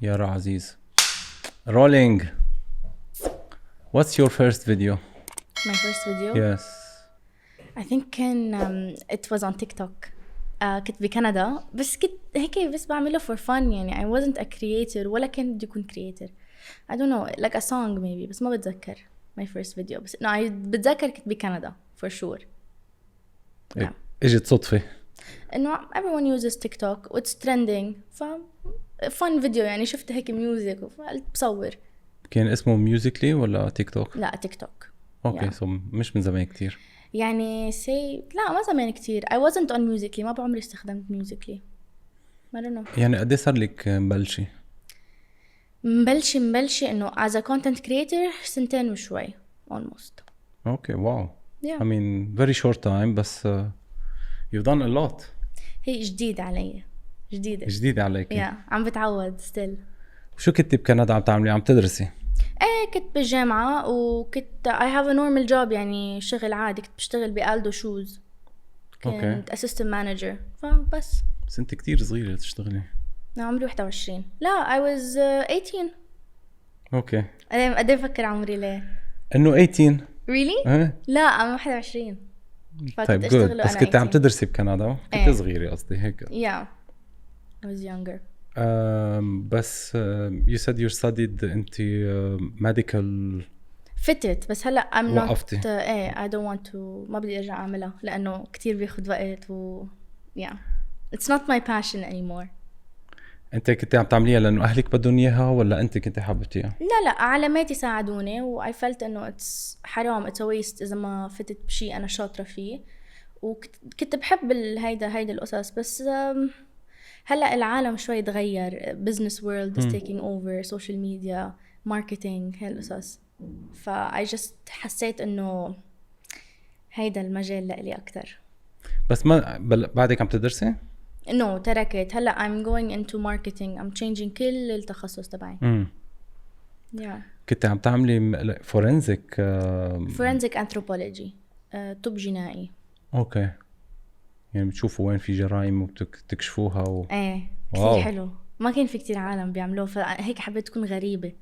يارا عزيز. Rolling. What's your first video? My first video? Yes. I think كان it was on TikTok. كنت بكندا بس كنت هيك بس بعمله for fun يعني I wasn't a creator ولا كان بدي أكون creator. I don't know like a song maybe بس ما بتذكر my first video بس no I بتذكر كنت بكندا for sure. Yeah. اجت صدفة إنه everyone uses TikTok و it's trending fun video يعني شفت هيك music وقلت بصور. كان اسمه Musical.ly ولا تيك توك؟ لا تيك توك. اوكي سو مش من زمان كتير يعني لا ما زمان كتير I wasn't on Musical.ly ما بعمري استخدمت Musical.ly I don't know. يعني قد ايه صار لك مبلشي انه as a content creator 2 وشوي almost. اوكي واو. Yeah. I mean very short time بس you've done a lot. هي جديدة عليك. عم بتعود still. شو كنتي بكندا عم تعملي؟ عم تدرسي؟ ايه كنت بالجامعة وكنت I have a normal job يعني شغل عادي كنت بشتغل بألدو شوز كنت assistant manager فبس. بس انت كتير صغيرة تشتغلي. عمري 21. لا I was 18. اوكي قد ايه بفكر عمري ليه؟ انه 18 really؟ لا I'm 21. طيب good. بس كنت عم تدرسي بكندا كنت صغيرة قصدي هيك. Yeah I was younger. بس you said you studied انت medical. فتت بس هلا I'm وقفتي. not I don't want to ما بدي ارجع اعملها لانه كتير بياخد وقت yeah it's not my passion anymore. انت كنت عم تعمليها لانه اهلك بدهم اياها ولا انت كنت حاببتيها؟ لا علماتي ساعدوني و I felt انه it's حرام it's a waste اذا ما فتت بشيء انا شاطرة فيه وكنت بحب هيدا القصص بس هلا العالم شوي تغير business world is taking over social media marketing هالقصص I just حسيت انه هيدا المجال لإلي اكتر. بس ما بعدك عم تدرسي؟ no تركت هلا I'm going into marketing I'm changing كل التخصص تبعي. yeah. كنت عم تعملي forensic anthropology طب جنائي. اوكي يعني بتشوفوا وين في جرائم وبتكشفوها ايه كثير حلو ما كان في كتير عالم بيعملوه فهيك حبيت تكون غريبة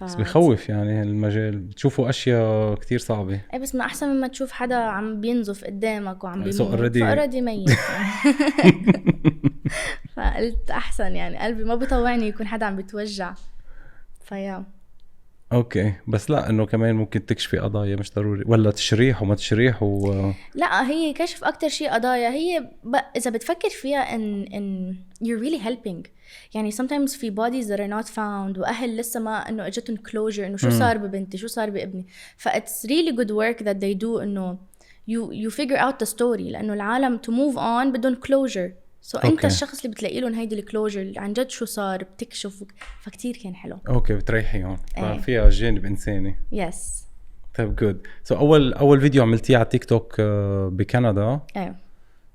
بس بيخوف يعني المجال بتشوفوا اشياء كتير صعبة. ايه بس ما احسن مما تشوف حدا عم بينزف قدامك وعم بيموت فأوريدي ميت. فقلت احسن يعني قلبي ما بيطوعني يكون حدا عم بيتوجع فيا. اوكي بس لا انه كمان ممكن تكشفي قضايا مش ضروري ولا تشريح وما تشريح لا هي كشف اكتر شيء قضايا هي اذا بتفكر فيها ان you're really helping يعني sometimes في bodies that are not found واهل لسه ما انه اجتهم closure انه شو صار ببنتي شو صار بابني it's really good work that they do انه you figure out the story لانه العالم to move on بدون closure انت الشخص اللي بتلاقي لهم هيدي الكلوجر عن جد شو صار بتكشف فكتير كان حلو. اوكي بتريحيهم فيها جانب انساني. يس طيب جود. اول فيديو عملتيه على تيك توك بكندا.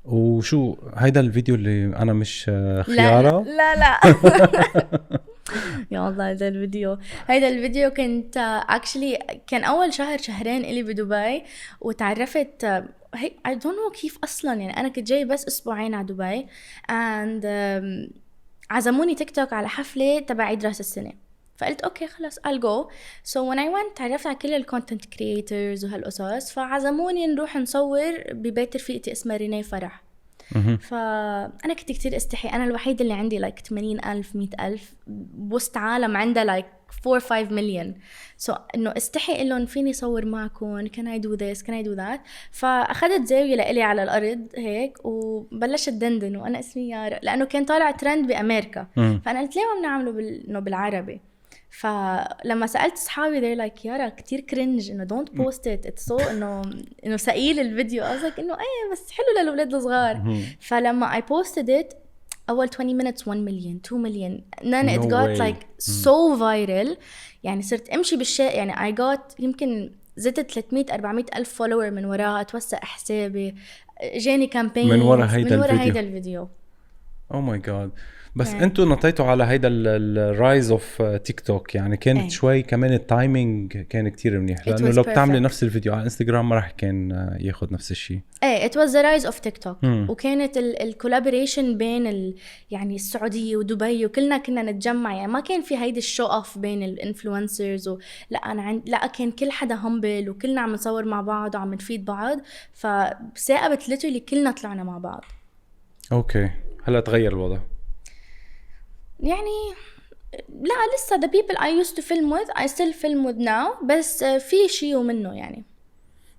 وشو هيدا الفيديو اللي انا مش خيارة؟ لا يا الله هيدا الفيديو كنت actually كان اول شهرين إلي بدبي وتعرفت هي I don't know كيف أصلاً يعني أنا كنت جاي بس أسبوعين على دبي and عزموني تيك توك على حفلة تبع عيد رأس السنة فقلت أوكي خلاص I'll go so when I went تعرفت على كل الكونتنت كرياترز وهالقصص فعزموني نروح نصور ببيت رفيقتي اسمها رينيه فرح. فأنا كنت كتير استحي أنا الوحيدة اللي عندي like 80,000 100,000 بوسط عالم عندها like 4-5 million so إنه استحي إلهم فيني صور معكم can I do this can I do that فأخذت زاوية لإلي على الأرض هيك وبلشت دندن وأنا اسمي يارا لأنه كان طالع ترند بأمريكا فأنا قلت ليه ما بنعمله إنه بالعربي فلما سألت صحابي they're like يارا كتير كرنج إنه don't post it it's so إنه سئيل الفيديو قصدك إنه إيه بس حلو للولاد الصغار فلما I posted it أول 20 minutes 1 million 2 million then it got like so viral يعني صرت أمشي بالشارع يعني I got يمكن زدت 300-400 ألف follower من وراها توسع حسابي جاني campaign من ورا هيدا الفيديو او ماي جاد. بس انتوا نطيتوا على هيدا الرايز اوف تيك توك، يعني كانت شوي كمان التايمينج كان كتير منيح، لانه لو بتعملي نفس الفيديو على انستغرام ما راح كان ياخد نفس الشيء. ايه it was the rise of TikTok. وكانت الكولابوريشن بين يعني السعودية ودبي، وكلنا كنا نتجمع، يعني ما كان في هيدي الشو اوف بين الانفلونسرز لا انا لا كان كل حدا همبل وكلنا عم نصور مع بعض وعم نفيد بعض، فثاقبت ليترلي كلنا طلعنا مع بعض. اوكي هلا تغير الوضع يعني لا لسه the people I used to film with I still film with now، بس في شيء منه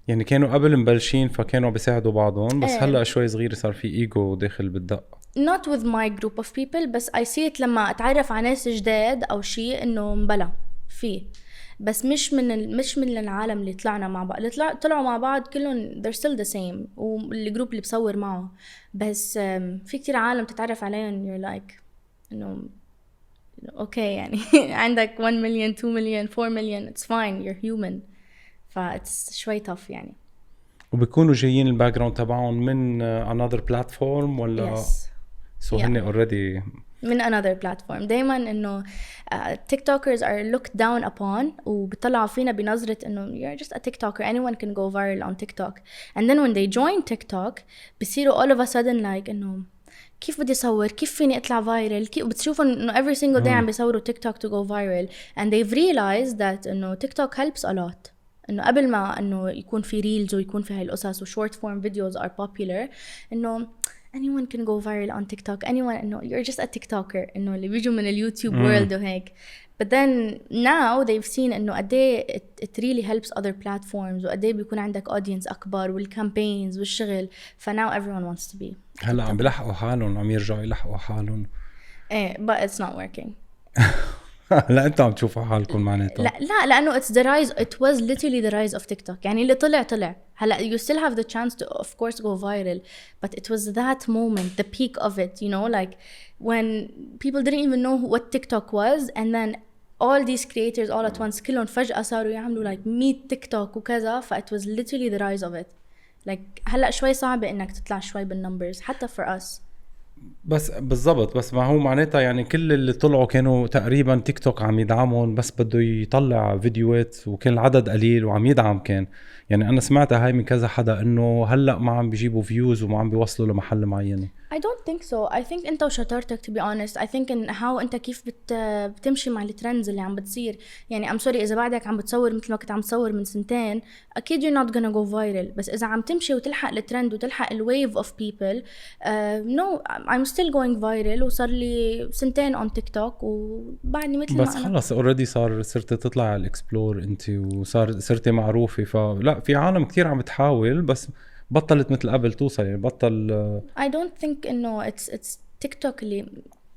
يعني كانوا قبل مبلشين فكانوا بيساعدوا بعضهم، بس هلا شوي صغير صار في ايجو داخل بالدق. not with my group of people، بس I see it لما اتعرف على ناس جداد او شيء انه مبلا فيه، بس مش من العالم اللي طلعنا مع بعض، اللي طلعوا مع بعض كلهم they're still the same، والجروب اللي بصور معه، بس في كتير عالم تتعرف عليهم you're like انه اوكي يعني عندك 1 مليون 2 مليون 4 مليون it's fine you're human، فاتس شوي tough يعني. وبيكونوا جايين الباك جراوند تبعهم من another platform ولا yes. هن already من another platform؟ دايما انه TikTokers are looked down upon، وبيطلعوا فينا بنظرة انه you're just a TikToker anyone can go viral on TikTok، and then when they join TikTok بيصيروا all of a sudden like انه كيف بدي أصور، كيف فيني أطلع viral، كيف بتشوفوا إنه every single day عم بيصوروا TikTok to go viral، and they've realized that إنه TikTok helps a lot. إنه قبل ما إنه يكون في reels ويكون في هاي القصص و short form videos are popular، إنه anyone can go viral on TikTok، anyone إنه you're just a TikToker، إنه اللي بيجوا من اليوتيوب world وهيك. But then now they've seen إنه قديه it really helps other platforms، وقديه بيكون عندك audience أكبر والcampaigns والشغل، فnow everyone wants to be. هلا عم بيلحقوا حالهم، عم يرجعوا يلحقوا حالهم. إيه but it's not working. لا انتوا عم تشوفوا حالكم معناتها. لا لأنه it's the rise، it was literally the rise of TikTok. يعني اللي طلع هلا you still have the chance to of course go viral، but it was that moment, the peak of it, you know, like when people didn't even know what TikTok was, and then all these creators all at once كلهم فجأة صاروا يعملوا like 100 TikTok وكذا، ف it was literally the rise of it. like هلا شوي صعبة انك تطلع شوي بالنمبرز حتى for us. بس بالضبط، بس ما هو معناتها يعني كل اللي طلعوا كانوا تقريبا تيك توك عم يدعمهم، بس بده يطلع فيديوهات وكان العدد قليل وعم يدعم. كان يعني انا سمعتها هاي من كذا حدا انه هلا ما عم بيجيبوا فيوز وما عم بيوصلوا لمحل معين. I don't think so. I think انت وشطارتك to be honest. I think in how انت كيف بتمشي مع الترندز اللي عم بتصير. يعني I'm sorry إذا بعدك عم بتصور مثل ما كنت عم تصور من سنتين أكيد you're not gonna go viral. بس إذا عم تمشي وتلحق الترند وتلحق wave of people no I'm still going viral وصار لي سنتين on TikTok وبعدني مثل بس خلص already صرت تطلع على الإكسبلور انت صرتي معروفة. فلا في عالم كتير عم بتحاول بس بطلت مثل قبل توصل. يعني بطل I don't think إنه it's TikTok اللي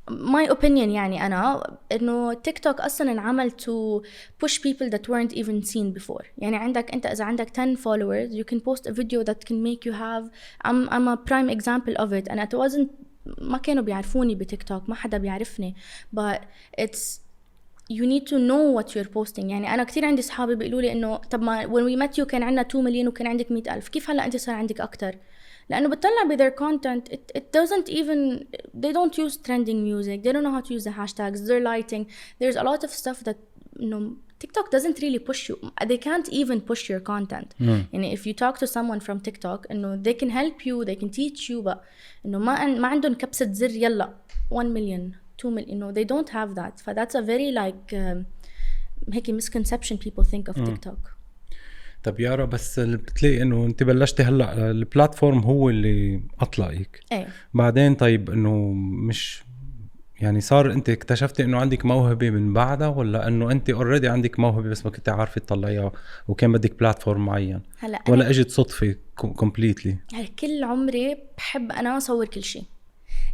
my opinion يعني أنا إنه تيك توك أصلاً انعمل to push people that weren't even seen before. يعني عندك أنت إذا عندك 10 followers you can post a video that can make you have I'm a prime example of it. and it wasn't ما كانوا بيعرفوني بتيك توك، ما حدا بيعرفني but it's you need to know what you're posting. يعني أنا كتير عندي صحابي بيقولوا لي إنه طب ما when we met you كان عندنا 2 مليون وكان عندك 100,000 كيف هلأ أنت صار عندك أكتر؟ لأنه بتطلع ب their content it doesn't even they don't use trending music, they don't know how to use the hashtags, their lighting, there's a lot of stuff that TikTok doesn't really push you, they can't even push your content. يعني if you talk to someone from TikTok إنه they can help you, they can teach you, but إنه ما عندهم كبسة زر يلا 1 million 2 million no they don't have that. ف that's a very like هيك misconception people think of TikTok. طب يارا بس اللي بتلاقي انه انت بلشتي هلا البلاتفورم هو اللي اطلقك بعدين طيب انه مش يعني صار انت اكتشفتي انه عندك موهبة من بعدها ولا انه انت اوريدي عندك موهبة بس ما كنت عارفة تطلعيها وكان بدك بلاتفورم معين ولا اجت صدفة كومبليتلي؟ كل عمري بحب انا اصور كل شيء.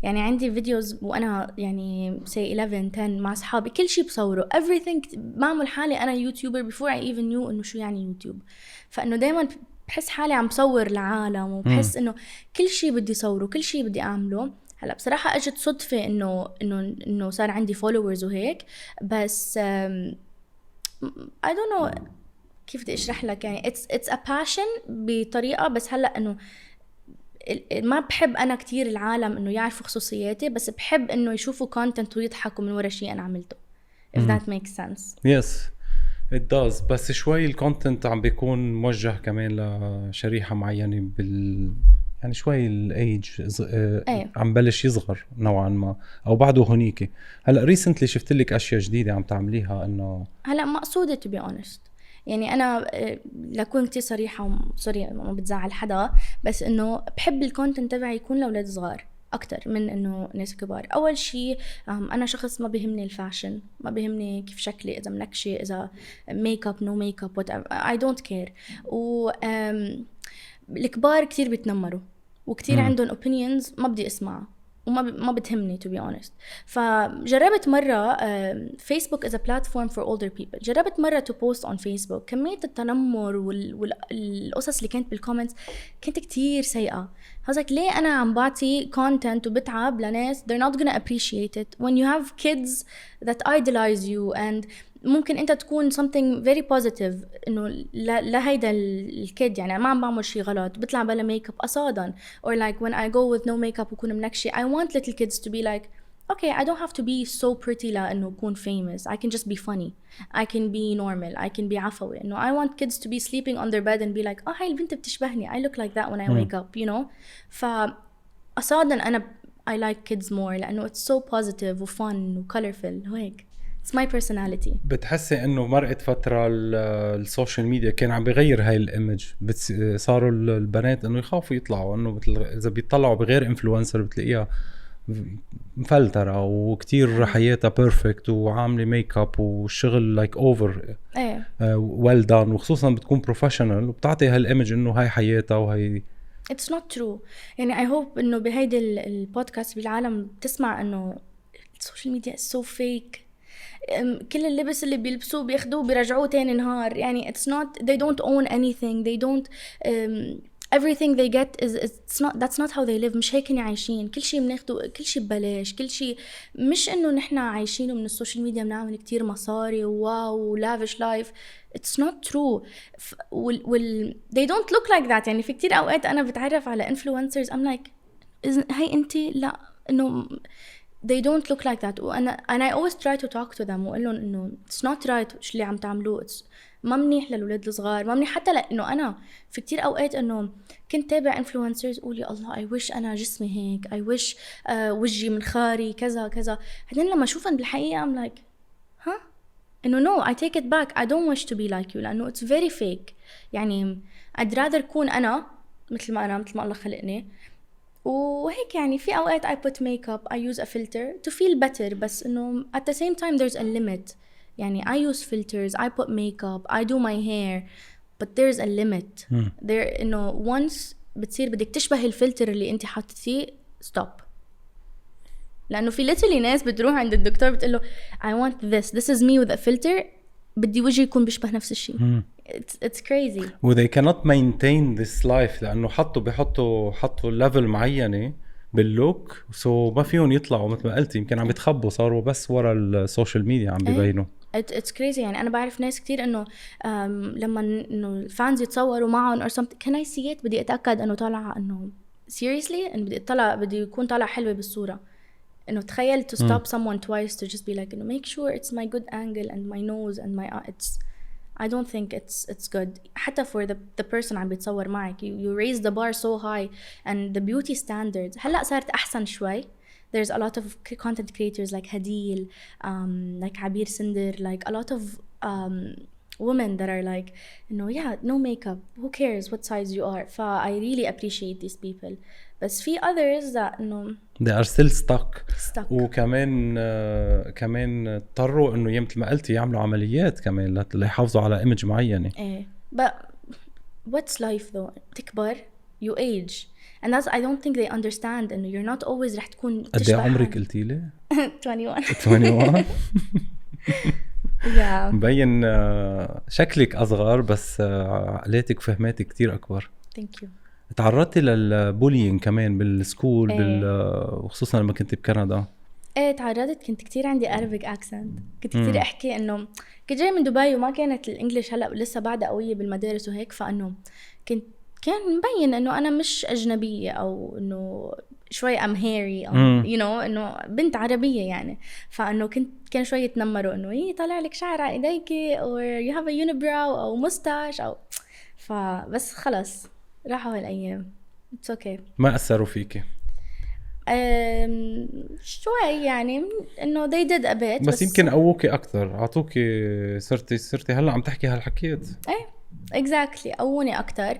يعني عندي فيديوز وانا يعني say 11 10 مع اصحابي كل شيء بصوره everything. بعمل حالي انا يوتيوبر before I even knew انه شو يعني يوتيوب. فانه دايما بحس حالي عم صور العالم وبحس انه كل شيء بدي صوره كل شيء بدي اعمله. هلا بصراحه اجت صدفه انه صار عندي followers وهيك بس I don't know كيف بدي اشرح لك. يعني it's a passion بطريقه بس هلا انه ما بحب أنا كتير العالم إنه يعرفوا خصوصياتي، بس بحب إنه يشوفوا content ويضحكوا من ورا شيء أنا عملته. if that makes sense. Yes it does. بس شوي الكونتنت عم بيكون موجه كمان لشريحة معينة يعني شوي الايج عم بلش يصغر نوعا ما او بعده هنيك. هلا ريسنتلي شفت لك اشياء جديده عم تعمليها انه هلا مقصوده to be honest. يعني انا لكون كتير صريحه سوري ما بتزعل حدا، بس انه بحب الكونتنت تبعي يكون لاولاد صغار اكتر من انه ناس كبار. اول شيء انا شخص ما بيهمني الفاشن، ما بيهمني كيف شكلي، اذا منكشه، اذا ميك اب نو ميك اب I don't care. و الكبار كتير بيتنمروا وكتير عندهم opinions ما بدي اسمعها وما بتهمني to be honest. فجربت مرة Facebook is a platform for older people. جربت مرة to post on Facebook. كمية التنمر والقصص اللي كانت بالكومنتس كانت كتير سيئة. هذاك ليه أنا عم بعطي content وبتعب لناس they're not gonna appreciate it when you have kids that idolize you and ممكن انت تكون something very positive انه لا هيدا الكيد يعني ما عم بعمل شيء غلط، بطلع بلا ميك اب قصادا or like when I go with no makeup وكون منكشة. I want little kids to be like okay I don't have to be so pretty لانه أكون famous. I can just be funny, I can be normal, I can be عفوي. انه I want kids to be sleeping on their bed and be like هاي البنت بتشبهني, I look like that when I wake up, you know. فقصادا انا I like kids more لانه it's so positive و fun و colorful وهيك. It's my personality. بتحسي انه مرقت فترة السوشيال ميديا كان عم بيغير هاي الايمج، صاروا البنات انه يخافوا يطلعوا انه اذا بيطلعوا بغير انفلونسر بتلاقيها مفلترة وكتير حياتها بيرفكت وعاملة ميك اب والشغل لايك اوفر ويل دان، وخصوصا بتكون بروفيشنال وبتعطي هالايمج انه هاي حياتها وهي It's not true. يعني I hope انه بهيدي البودكاست بالعالم تسمع انه السوشيال ميديا is so fake. كل اللبس اللي بيلبسوه بياخدوه بيرجعوه تاني نهار. يعني it's not, they don't own anything, they don't everything they get is it's not, that's not how they live. مش هيك عايشين. كل شيء بناخده، كل شيء ببلاش، كل شيء. مش انه نحنا عايشينه من السوشيال ميديا بنعمل كتير مصاري واو lavish life. it's not true. they don't look like that. يعني في كتير اوقات انا بتعرف على influencers I'm like هاي انتي لا انه they don't look like that. and I always try to talk to them وأقول لهم إنه it's not right إيش اللي عم تعملوه. ما منيح للولاد الصغار، ما منيح حتى لأنه أنا في كتير أوقات إنه كنت تابع influencers أقول يا الله I wish أنا جسمي هيك، I wish وجهي منخاري كذا كذا. بعدين لما أشوفهم بالحقيقة I'm like ها إنه no I take it back, I don't wish to be like you لأنه it's very fake. يعني I'd rather كون أنا مثل ما الله خلقني. وهيك يعني في أوقات I put makeup, I use a filter to feel better, بس إنه at the same time there's a limit. يعني I use filters, I put makeup, I do my hair, but there's a limit. there إنه once بتصير بدك تشبه الفلتر اللي أنت حاطتيه stop. لأنه في literally ناس بتروح عند الدكتور بتقوله I want this is me with a filter, بدي وجهي يكون بيشبه نفس الشيء. It's crazy. they cannot maintain this life لأنه حطوا level معينة باللوك ما فيهم يطلعوا مثل ما قلتي. يمكن عم بتخبوا، صاروا بس ورا السوشيال ميديا عم بيبينوا. It's crazy. يعني أنا بعرف ناس كتير إنه لما إنه الفانز يتصوروا معهم or something can I see it بدي أتأكد إنه طالعة إنه seriously إنه بدي يكون طالع حلوة بالصورة. إنه تخيل to stop someone twice to just be like إنه make sure it's my good angle and my nose and my I don't think it's good. حتى for the person عم بيتصور معك you raise the bar so high and the beauty standards هلأ صارت أحسن شوي. There's a lot of content creators like Hadil, like Abir Sindar, like a lot of women that are like yeah no makeup, who cares what size you are. I really appreciate these people. بس في others that they are still stuck. وكمان اضطروا انه مثل ما قلتي يعملوا عمليات كمان ليحافظوا على ايمج معينه. ايه but what's life though؟ تكبر you age and that's I don't think they understand انه you're not always رح تكون تشبه. قد ايه عمرك قلتي لي؟ 21. مبين شكلك اصغر بس عقلاتك فهماتك كتير اكبر. thank you. تعرضتي للبولينج كمان بالسكول وخصوصا لما كنت بكندا؟ ايه تعرضت. كنت كتير عندي Arabic accent. كنت كتير احكي انه كنت جاي من دبي وما كانت الانجليش هلا لسه بعدها قويه بالمدارس وهيك. فانه كان مبين انه انا مش اجنبيه او انه شوي ام هيري او you know انه بنت عربيه يعني. فانه كان شوي يتنمروا انه ايه طالع لك شعر على ايديكي or you have a unibrow او مستاش او فبس خلص راحوا هالايام. it's okay. ما اثروا فيكي؟ شوي يعني انه they did a bit بس يمكن قووكي اكثر، اعطوكي صرتي هلا عم تحكي هالحكيات. ايه exactly قووني اكتر.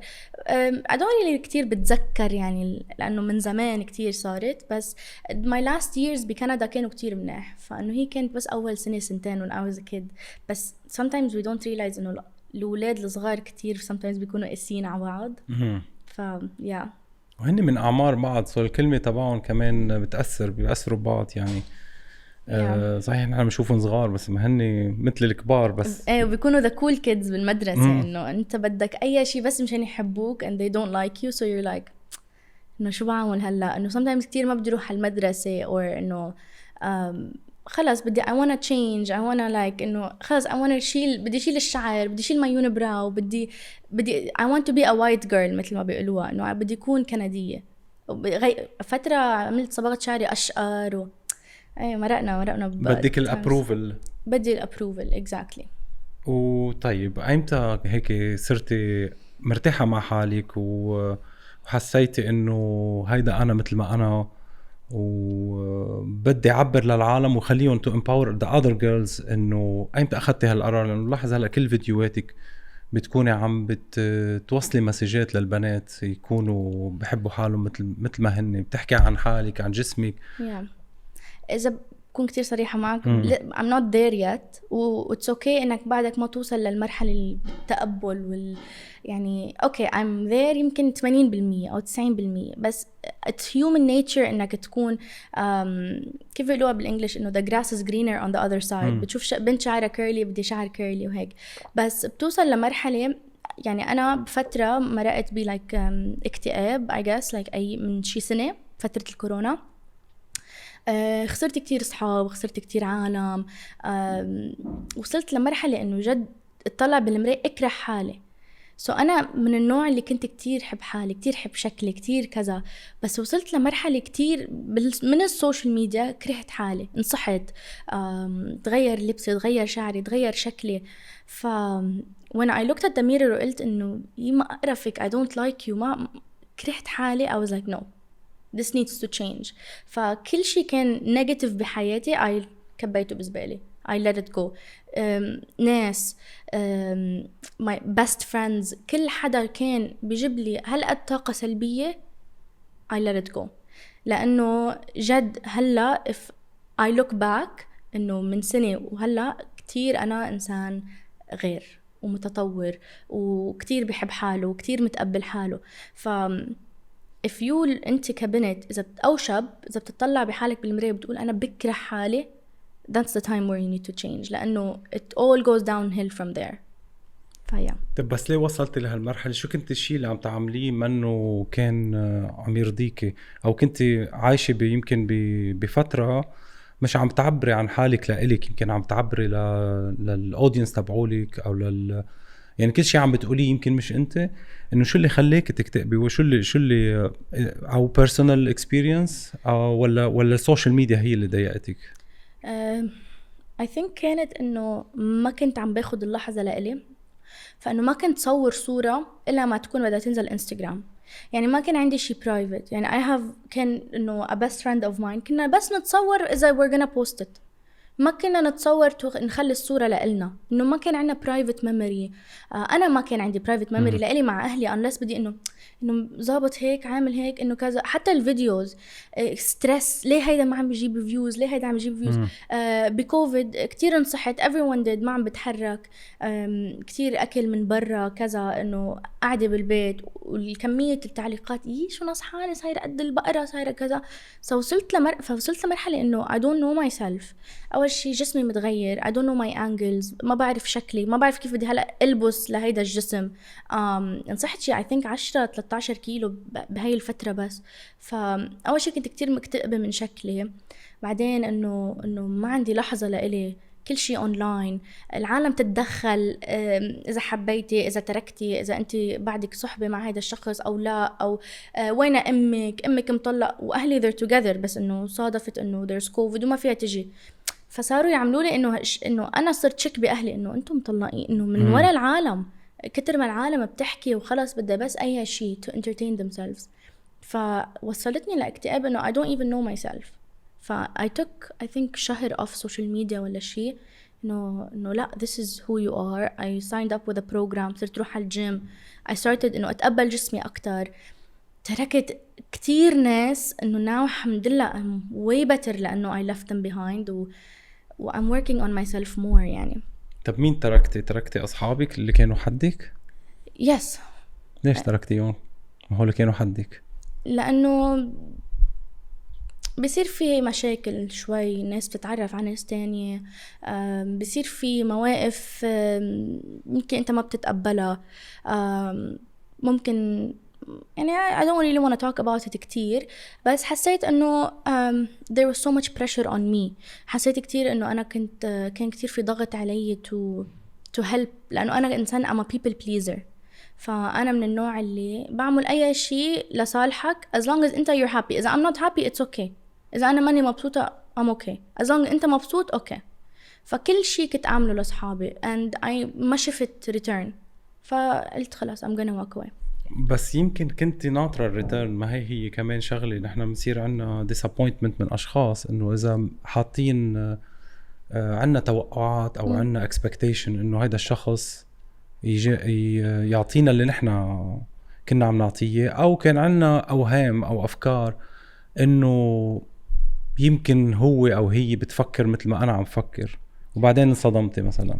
ادوري اللي كتير بتذكر يعني لانه من زمان كتير صارت، بس my last years بكندا كانوا كتير منيح. فانه هي كانت بس اول سنه سنتين when I was a kid، بس sometimes we don't realize انه الاولاد الصغار كتير sometimes بيكونوا قاسيين على بعض. yeah. وهن من اعمار بعض، سو الكلمه تبعهم كمان بيأثروا ببعض يعني. صحيح نحن بنشوفهم صغار بس ما هن مثل الكبار بس. ايه وبيكونوا the cool kids بالمدرسة. انه انت بدك اي شيء بس مشان يحبوك and they don't like you so you're like انه شو بعمل هلا. انه sometimes كتير ما بدي اروح على المدرسة or انه خلص بدي I wanna change I wanna like انه خلص بدي شيل الشعر، بدي شيل my unibrow، بدي I want to be a white girl مثل ما بيقولوها، انه بدي اكون كندية. فترة عملت صبغت شعري اشقر ايه مرقنا بدك الابروفل. بدي الابروفل exactly. وطيب ايمتى هيك صرتي مرتاحة مع حالك وحسيتي انه هيدا انا مثل ما انا وبدي اعبر للعالم وخليهم to empower the other girls؟ انه ايمتى اخذتي هالقرار؟ لانه لاحظ هلا كل فيديوهاتك بتكوني عم بتوصلي مسجات للبنات يكونوا بحبوا حالهم مثل ما هن، بتحكي عن حالك عن جسمك. إذا بكون كتير صريحة معك I'm not there yet it's okay إنك بعدك ما توصل للمرحلة التقبل يعني okay I'm there يمكن 80% أو 90%، بس it's human nature إنك تكون كيف بيقولوها بالإنجليش إنه the grass is greener on the other side. بتشوف بنت شعرها كيرلي بدي شعر كيرلي وهيك، بس بتوصل لمرحلة يعني أنا بفترة مرقت like اكتئاب I guess like من شي سنة فترة الكورونا. خسرت كتير صحاب، خسرت كتير عالم، وصلت لمرحلة إنه جد اطلع بالمراية اكره حالي. أنا من النوع اللي كنت كتير حب حالي، كتير حب شكلي، كتير كذا، بس وصلت لمرحلة كتير من السوشيال ميديا كرهت حالي، انصحت، تغير لبسي، تغير شعري، تغير شكلي. when I looked at the mirror وقلت إنه ما أقرفك I don't like you، ما كرهت حالي I was like no this needs to change. فكل شيء كان negative بحياتي I كبيته بزبالي I let it go. ناس my best friends كل حدا كان بيجيب لي هلقد طاقة سلبية I let it go، لأنه جد هلا if I look back إنه من سنة وهلا كتير أنا إنسان غير ومتطور وكتير بحب حاله وكتير متقبل حاله. if you انت كبنت إذا أو شاب إذا بتطلع بحالك بالمراية بتقول أنا بكره حالي that's the time where you need to change، لأنه it all goes downhill from there. فيا طب بس ليه وصلتي لهالمرحلة؟ شو كنت الشيء اللي عم تعمليه منه كان عم يرضيكي، أو كنت عايشة يمكن بفترة مش عم تعبري عن حالك لإلك، يمكن عم تعبري للأودينس تبعولك أو يعني كل شيء عم بتقوليه يمكن مش انت، انه شو اللي خليك تكتئبي وشو اللي او personal experience ولا السوشيال ميديا هي اللي ضايقتك؟ I think كانت انه ما كنت عم باخد اللحظة لإلي، فانه ما كنت صور صورة الا ما تكون بدها تنزل انستغرام. يعني ما كان عندي شي برايفت، يعني كان انه a best friend of mine كنا بس نتصور اذا we're gonna post it، ما كنا نتصور نخلي الصورة لإلنا، إنه ما كان عنا private memory. أنا ما كان عندي private memory لإلي مع أهلي unless بدي إنه زابط هيك عامل هيك إنه كذا. حتى الفيديوز ستريس، ليه هيدا ما عم بيجيب فيوز، ليه هيدا عم بيجيب فيوز. بكوفيد كتير انصحت everyone did، ما عم بتحرك، كتير أكل من برا كذا، إنه قاعدة بالبيت، والكمية التعليقات شو نصحانة صايرة قد البقرة صايرة كذا. فوصلت لمرحلة إنه I don't know myself. أول شيء جسمي متغير، I don't know my angles، ما بعرف شكلي، ما بعرف كيف بدي هلأ ألبس لهيدا الجسم. انصحت شيء I think 10-13 كيلو بهاي الفترة بس. فأول شيء كنت كتير مكتئبة من شكلي، بعدين إنه ما عندي لحظة لإلي كل شيء اونلاين، العالم تتدخل اذا حبيتي، اذا تركتي، اذا انت بعدك صحبه مع هذا الشخص او لا، او وين امك مطلق واهلي they're together، بس انه صادفت انه there's covid وما فيها تجي. فصاروا يعملوا لي انه انا صرت شك باهلي انه انتم مطلقين، انه من وراء العالم كتر ما العالم بتحكي وخلص بدها بس اي شيء to entertain themselves. فوصلتني لاكتئاب انه I don't even know myself. I took I think شهر off social media ولا شيء، انه لا this is who you are. I signed up with a program، صرت روح على الجيم، I started انه اتقبل جسمي اكتر، تركت كتير ناس انه now الحمد لله I'm way better لانه I left them behind و I'm working on myself more يعني. طب مين تركتي اصحابك اللي كانوا حدك؟ yes. ليش تركتيهم؟ ما هو اللي كانوا حدك. لانه بيصير في مشاكل شوي، ناس بتتعرف على ناس تانية، بيصير في مواقف يمكن انت ما بتتقبلها، ممكن يعني I don't really want to talk about it كتير، بس حسيت انه there was so much pressure on me. حسيت كتير انه انا كان كتير في ضغط علي to help، لانه انا انسان I'm a people pleaser. فانا من النوع اللي بعمل اي شيء لصالحك as long as انت you're happy. اذا I'm not happy it's okay، اذا انا ماني مبسوطة I'm okay as long as انت مبسوط okay. فكل شيء كنت اعمله لاصحابي and I ما شفت return، فقلت خلاص I'm gonna walk away. بس يمكن كنت ناطرة الريتيرن. ما هي كمان شغلة نحن بنصير عنا disappointment من أشخاص، إنه إذا حاطين عنا توقعات أو عنا expectation إنه هيدا الشخص يجي يعطينا اللي نحن كنا عم نعطيه، أو كان عنا أوهام أو أفكار إنه يمكن هو أو هي بتفكر مثل ما أنا عم فكر، وبعدين انصدمتي مثلاً.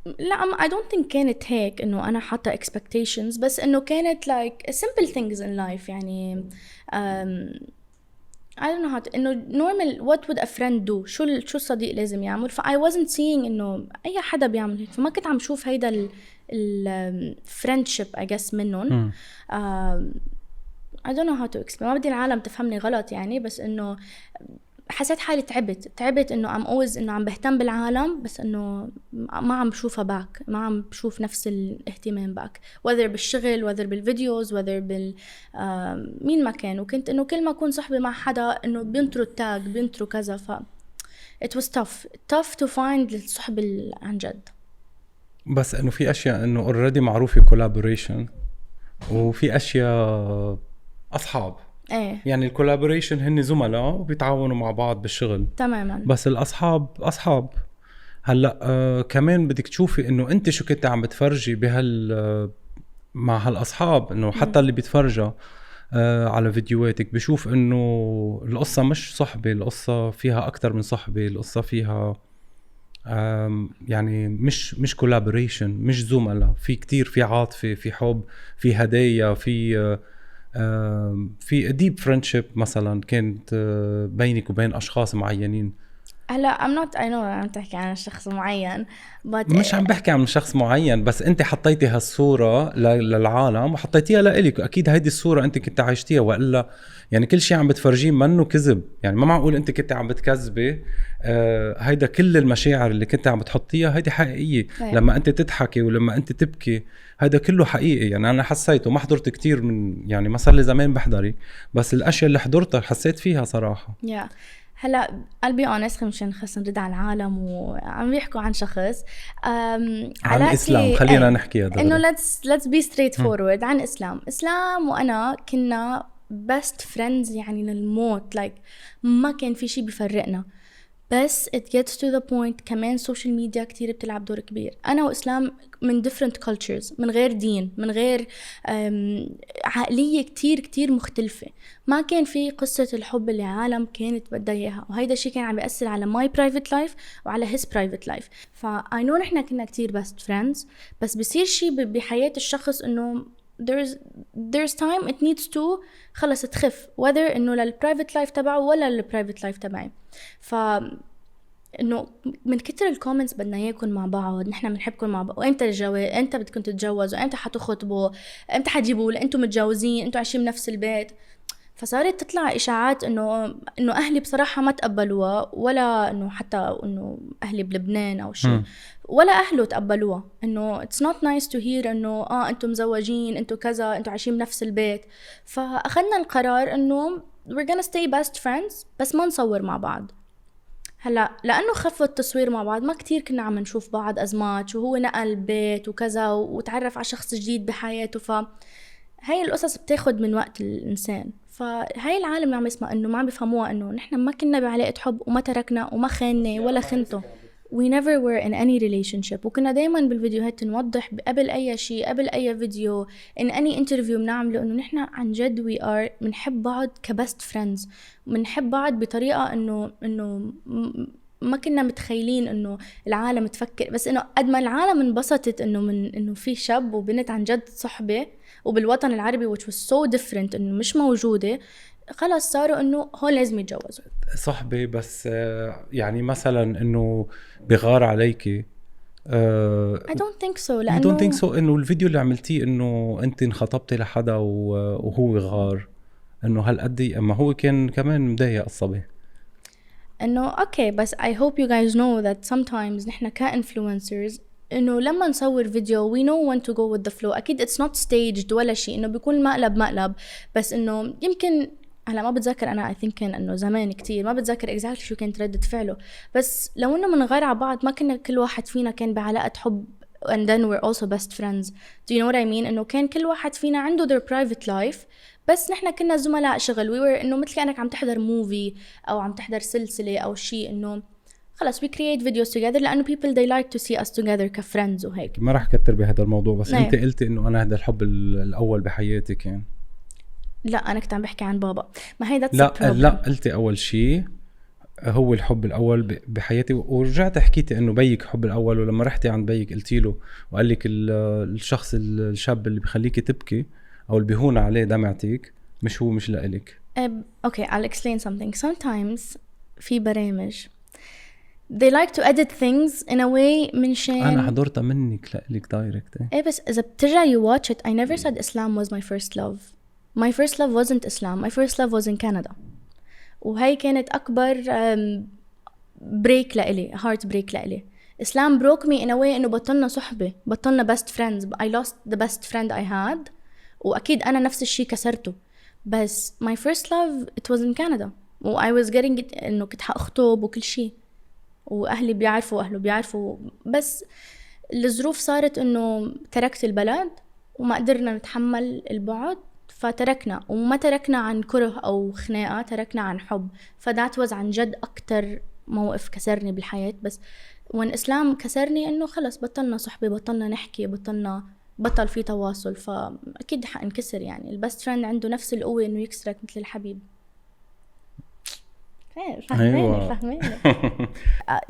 لا I don't think كانت هيك إنه أنا حاطة expectations، بس إنه كانت like simple things in life يعني I don't know how to إنه normal what would a friend do، شو الصديق لازم يعمل. ف I wasn't seeing إنه أي حدا بيعمل هيك، فما كنت عم شوف هيدا ال friendship I guess منهم. I don't know how to explain، ما بدي العالم تفهمني غلط يعني، بس إنه حسيت حالي تعبت إنه I'm always إنه عم بهتم بالعالم، بس إنه ما عم بشوفها باك، ما عم بشوف نفس الاهتمام باك، whether بالشغل whether بالفيديوز whether مين ما كان. وكنت إنه كل ما أكون صحبة مع حدا إنه بينطروا التاج بينطروا كذا، ف it was tough to find الصحبة عن جد. بس إنه في أشياء إنه already معروفة collaboration، وفي أشياء أصحاب. ايه يعني الكولابوريشن هن زملاء وبيتعاونوا مع بعض بالشغل تماما، بس اصحاب. هلا كمان بدك تشوفي انه انت شو كنت عم بتفرجي مع هالاصحاب، انه حتى اللي بيتفرجوا على فيديوهاتك بيشوف انه القصة مش صحبة، القصة فيها اكتر من صحبة، القصة فيها يعني مش كولابوريشن، مش زملاء، في كتير، في عاطفة، في حب، في هدايا، في ديب فريندشيب مثلا كانت بينك وبين اشخاص معينين. هلا I'm not I know عم تحكي عن شخص معين but مش عم بحكي عن شخص معين، بس انت حطيتي هالصورة للعالم وحطيتيها لإلك، اكيد هيدي الصورة انت كنت عايشتيها، وإلا يعني كل شيء عم بتفرجيه منه كذب. يعني ما معقول انت كنت عم بتكذبي. هيدا كل المشاعر اللي كنت عم بتحطيها هيدي حقيقية. لما انت تضحكي ولما انت تبكي هيدا كله حقيقي. يعني انا حسيته، ما حضرت كتير من يعني ما صار لي زمان بحضري، بس الاشياء اللي حضرتها حسيت فيها صراحة. هلا I'll be honest مشان خلص نرد على العالم وعم بيحكوا عن شخص عن إسلام. خلينا نحكي هذا إنه let's be straightforward. عن إسلام وأنا كنا best friends يعني للموت، like ما كان في شي بيفرقنا، بس it gets to the point كمان social media كتير بتلعب دور كبير. أنا وإسلام من different cultures، من غير دين، من غير عقلية كتير مختلفة. ما كان في قصة الحب اللي عالم كانت بدها إياها، وهيدا الشي كان عم بيأثر على my private life وعلى his private life. I know نحنا كنا كتير best friends، بس بيصير شي بحياة الشخص إنه there's time it needs to خلص تخف، whether إنه للprivate life تبعه ولا للprivate life تبعي. إنه من كتر الكومنتس بدنا يكون مع بعض، نحنا بنحبكم مع بعض، وإمتى الجواز، إمتى بدكم تتجوزوا، إمتى حتخطبوا، إمتى حتجيبوا، أنتم متجوزين، أنتم عايشين بنفس البيت. فصارت تطلع إشاعات إنه أهلي بصراحة ما تقبلوها، ولا إنه حتى إنه أهلي بلبنان أو شيء، ولا أهله تقبلوها. إنه it's not nice to hear إنه أنتم مزوجين، أنتم كذا، أنتم عايشين بنفس البيت. فأخذنا القرار إنه we're gonna stay best friends بس ما نصور مع بعض. هلا لأنه خف التصوير مع بعض ما كتير كنا عم نشوف بعض أزمات، وهو نقل بيت وكذا وتعرف على شخص جديد بحياته، فهاي القصص بتاخد من وقت الإنسان. فهاي العالم اللي عم يسمع إنه ما عم بيفهموها إنه نحن ما كنا بعلاقة حب وما تركنا وما خاننا ولا خنته. We never were in any relationship. وكنا دايما بالفيديوهات نوضح قبل أي شيء، قبل أي فيديو in any interview بنعمله إنه نحن عن جد we are منحب بعض كبست فريندز، منحب بعض بطريقة إنه ما كنا متخيلين إنه العالم تفكر، بس إنه قد ما العالم انبسطت إنه في شاب وبنت عن جد صحبة وبالوطن العربي which was so different إنه مش موجودة، خلاص صاروا إنه هون لازم يتجوزوا. صحبة بس يعني مثلا إنه بغار عليكي. I don't think so. I don't think so. إنه الفيديو اللي عملتيه إنه أنت انخطبتي لحدا وهو غار، إنه هالقدي أما هو كان كمان مضايق الصبي. إنه أوكي بس I hope you guys know that sometimes نحنا كإنفلونسرز إنه لما نصور فيديو we know when to go with the flow. أكيد it's not staged ولا شيء، إنه بيكون مقلب، بس إنه يمكن هلا ما بتذكر أنا I think كان إنه زمان كتير ما بتذكر exactly شو كانت ردة فعله، بس لو إنه منغير على بعض ما كنا كل واحد فينا كان بعلاقة حب and then we're also best friends. Do you know what I mean؟ إنه كان كل واحد فينا عنده their private life، بس نحنا كنا زملاء شغل. we were إنه مثل كأنك عم تحضر موفي أو عم تحضر سلسلة أو شيء، إنه خلاص we create videos together لأنه people they like to see us together كفريندز وهيك. ما راح كتر بهذا الموضوع، بس أنت قلتي إنه أنا هذا الحب الأول بحياتك يعني. لا أنا كنت عم بحكي عن بابا. ما هي لا قلتي أول شيء هو الحب الأول بحياتي، ورجعت حكيتي إنه بيك حب الأول، ولما رحتي عند بيك قلتي له وقال لك الشخص الشاب اللي بخليكي تبكي أو اللي بيهون عليه دمعتك مش لإلك. Okay, I'll explain something. Sometimes في برامج they like to edit things in a way منشان أنا حضرتها منك لإلك دايركت. بس إذا بترجع you watch it. I never said Islam was my first love. My first love wasn't Islam. My first love was in Canada. وهي كانت أكبر break لإلي, heart break لإلي. Islam broke me in a way إنه بطلنا صحبة, بطلنا best friends. I lost the best friend I had. وأكيد أنا نفس الشيء كسرته. بس my first love it was in Canada. و I was getting it إنه كنت حأخطب وكل شيء. وأهلي بيعرفوا وأهله بيعرفوا. بس الظروف صارت إنه تركت البلد وما قدرنا نتحمل البعد. فتركنا, وما تركنا عن كره أو خناقة, تركنا عن حب. فذات was عن جد أكتر موقف كسرني بالحياة. بس وان إسلام كسرني إنه خلص بطلنا صحبة, بطلنا نحكي, بطل في تواصل. فأكيد حنكسر يعني. البست فريند عنده نفس القوة إنه يكسرك مثل الحبيب. فهماني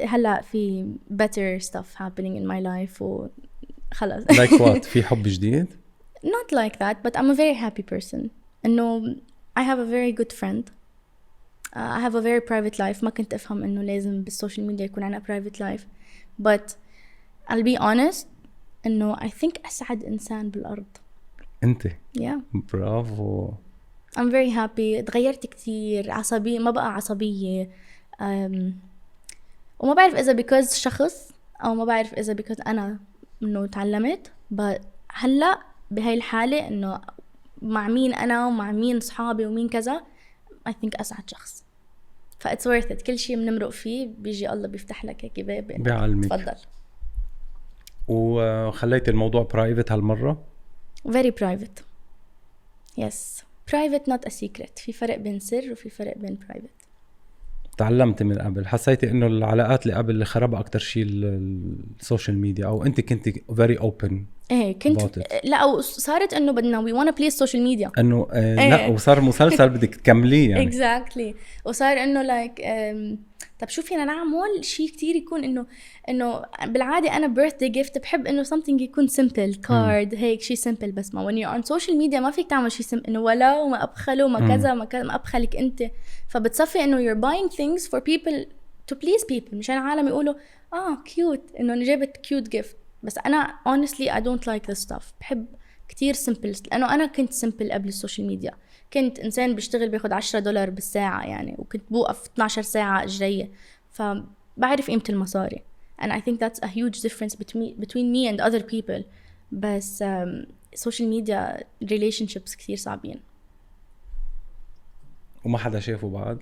هلا في better stuff happening in my life وخلص. like what? في حب جديد? Not like that, but I'm a very happy person. إنه I have a very good friend. I have a very private life. ما كنت أفهم إنه لازم بالسوشيال ميديا يكون عنا private life. But I'll be honest إنه I think أسعد إنسان بالأرض. أنت؟ Yeah. برافو. I'm very happy. تغيرت كتير, عصبية, ما بقى عصبية. وما بعرف إذا because شخص أو ما بعرف إذا because أنا إنه تعلمت. but هلأ بهاي الحالة إنه مع مين أنا ومع مين صحابي ومين كذا I think أسعد شخص. فإتس worth it. كل شيء بنمرق فيه بيجي الله بيفتح لك هيك باب بيعلمك. تفضل. وخليت الموضوع private هالمرة؟ very private. yes. private not a secret. في فرق بين سر وفي فرق بين private. تعلمت من قبل, حسيتي انه العلاقات اللي قبل اللي خربها اكتر شيء السوشيال ميديا, او انت كنت very open؟ ايه كنت. لا وصارت انه بدنا we wanna play السوشيال ميديا انه لا وصار مسلسل بدك تكمليه يعني. exactly. وصار انه like طب شو فينا نعمل شيء كتير يكون انه بالعاده انا birthday gift بحب انه something يكون simple card هيك شيء simple. بس ما when you're on social media ما فيك تعمل شيء simple انه ولا وما ابخله ما كذا ما ابخلك انت. فبتصفي انه you're buying things for people to please people مشان العالم يقولوا cute انه انا جابت cute gift. بس انا honestly I don't like this stuff. بحب كتير سمبل، لأنه أنا كنت سمبل قبل السوشيال ميديا. كنت إنسان بيشتغل بياخد $10 بالساعة يعني، وكنت بوقف 12 ساعة إجرية، فبعرف قيمة المصاري. and I think that's a huge difference between me and other people. بس social media relationships كتير صعبين. وما حدا شافه بعد؟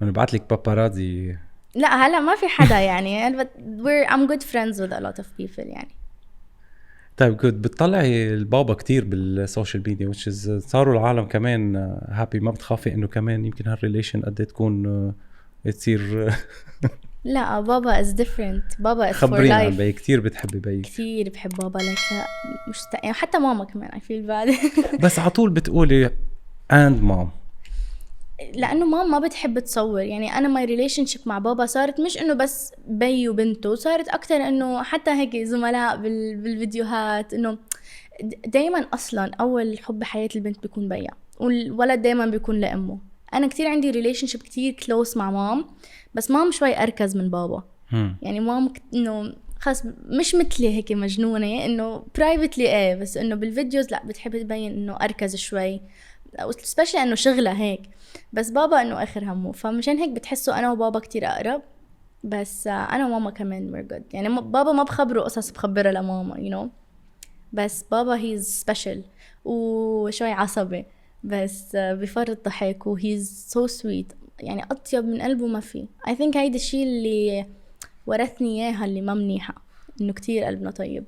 أنا بعت لك باباراتزي. لا هلا ما في حدا يعني I'm good friends with a lot of people يعني. طيب كنت بتطلعي البابا كتير بالسوشيال ميديا which is صاروا العالم كمان هابي، ما بتخافي انه كمان يمكن هالريليشن قد تكون تصير؟ لا بابا is different. بابا is for خبرينا عن life. بي، كتير بتحبي بي؟ كتير بحب بابا لك مش يعني حتى ماما كمان I feel bad. بس عطول بتقولي and mom. لأنه ماما ما بتحب تصور يعني. أنا my relationship مع بابا صارت مش إنه بس بي وبنته، صارت أكتر إنه حتى هيك زملاء بالفيديوهات، إنه دايما أصلا أول حب حياة البنت بيكون بيها، والولد دايما بيكون لأمه. أنا كتير عندي relationship كتير close مع مام، بس مام شوي أركز من بابا. يعني مام إنه خاص مش مثلي هيك مجنونة إنه privately إيه، بس إنه بالفيديوز لا بتحب تبين إنه أركز شوي، especially إنه شغلة هيك. بس بابا إنه آخر همه، فمشان هيك بتحسوا أنا وبابا كتير أقرب. بس أنا وماما كمان we're good يعني. بابا ما بخبره قصص بخبرها لماما you know. بس بابا he's special وشوي عصبي، بس بفرط ضحك و he's so sweet يعني. أطيب من قلبه ما في. I think هيدا الشيء اللي ورثني إياها اللي ما منيحة، إنه كتير قلبنا طيب.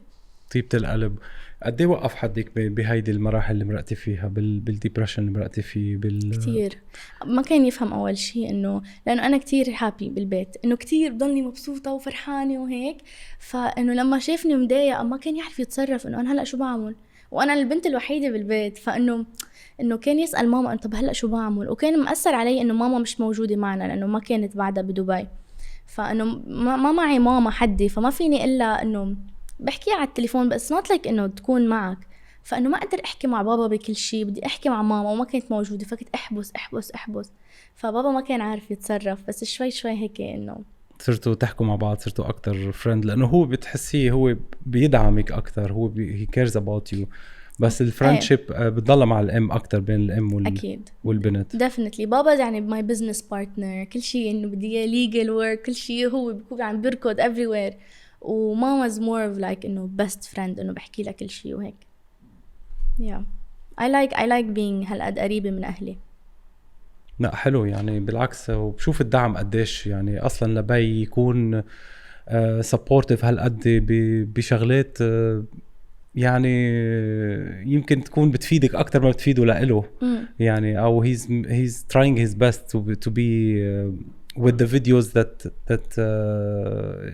طيبة القلب. قد ايه وقف حدك بهيدي المراحل اللي مرقتي فيها بالديبرشن اللي مرقتي فيه كتير ما كان يفهم اول شيء، انه لانه انا كتير هابي بالبيت، انه كتير بضلني مبسوطه وفرحانه وهيك، فانه لما شافني مضايقه ما كان يعرف يتصرف انه انا هلا شو بعمل، وانا البنت الوحيده بالبيت. فانه كان يسال ماما انت هلا شو بعمل، وكان مأثر علي انه ماما مش موجوده معنا لانه ما كانت بعدها بدبي. فانه ما معي ماما حدي، فما فيني الا انه بحكي على التليفون، بس not like انه تكون معك. فانه ما اقدر احكي مع بابا بكل شيء، بدي احكي مع ماما وما كانت موجوده، فكنت احبس. فبابا ما كان عارف يتصرف، بس شوي هيك انه صرتوا تحكوا مع بعض، صرتوا اكتر فريند، لانه هو بتحسيه هو بيدعمك اكتر، هو he cares about you. بس الفريندشيب بتضل مع الام اكتر، بين الام اكيد والبنت. definitely. بابا يعني ماي بزنس بارتنر، كل شيء انه بدي ليجل ورك، كل شيء هو بيكون عم بيركض everywhere. وماما is more of like انه best friend، انه بحكي لها كل شيء وهيك. yeah I like being هالقد قريبة من أهلي. لا حلو يعني، بالعكس. وبشوف الدعم قديش يعني أصلا لبي يكون supportive هالقد بشغلات يعني يمكن تكون بتفيدك أكتر ما بتفيده لإله يعني. أو he's trying his best to be with the videos that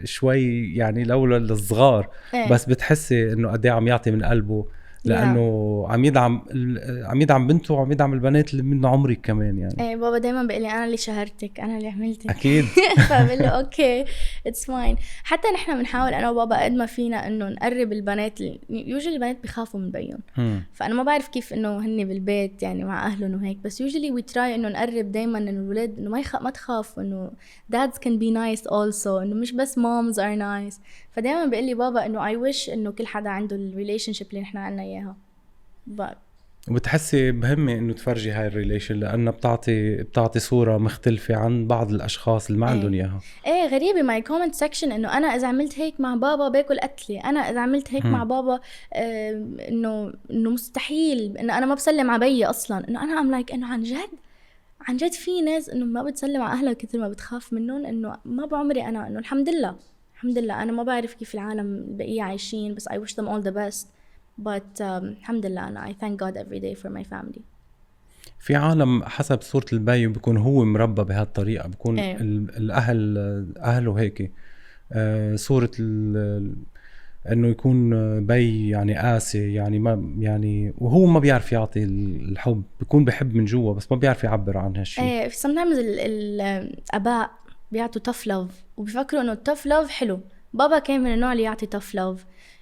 شوي يعني لولا الصغار بس بتحسي إنه قديه عم يعطي من قلبه، لانه عم يدعم بنته وعم يدعم البنات اللي من عمرك كمان يعني. ايه بابا دايما بيقول لي انا اللي شهرتك، انا اللي عملتك. اكيد. فبقول له اوكي اتس فاين. حتى نحن بنحاول انا وبابا قد ما فينا انه نقرب البنات. يوجولي البنات بيخافوا من بيهم، فانا ما بعرف كيف انه هن بالبيت يعني مع اهلهم وهيك، بس يوجولي وي تراي انه نقرب دايما انه الولاد انه ما تخاف، انه dads can be nice also، انه مش بس moms are nice. فدايما بيقول لي بابا انه I wish انه كل حدا عنده الريليشن شيب اللي نحن عنا اياها. وبتحسي مهمة انه تفرجي هاي الريليشن، لانها بتعطي صورة مختلفة عن بعض الاشخاص اللي ما عندهم اياها. ايه غريبة ماي كومنت سكشن انه انا اذا عملت هيك مع بابا باكل قتلي، انا اذا عملت هيك مع بابا انه مستحيل، انه انا ما بسلم على بيي اصلا. انه انا ام لايك انه عن جد في ناس انه ما بتسلم على اهلها كثر ما بتخاف منهم. انه ما بعمري انا انه الحمد لله انا ما بعرف كيف العالم البقية عايشين، بس I wish them all the best. but الحمد لله أنا I thank God every day for my family. في عالم حسب صورة البي بيكون هو مربى بهالطريقة، بيكون الأهل أهله هيك صورة إنه يكون بي يعني قاسي يعني، ما يعني وهو ما بيعرف يعطي الحب، بيكون بحب من جوا بس ما بيعرف يعبر عن هالشيء. sometimes الآباء بيعطوا tough love وبيفكروا إنه tough love حلو. بابا كان من النوع اللي يعطي tough love،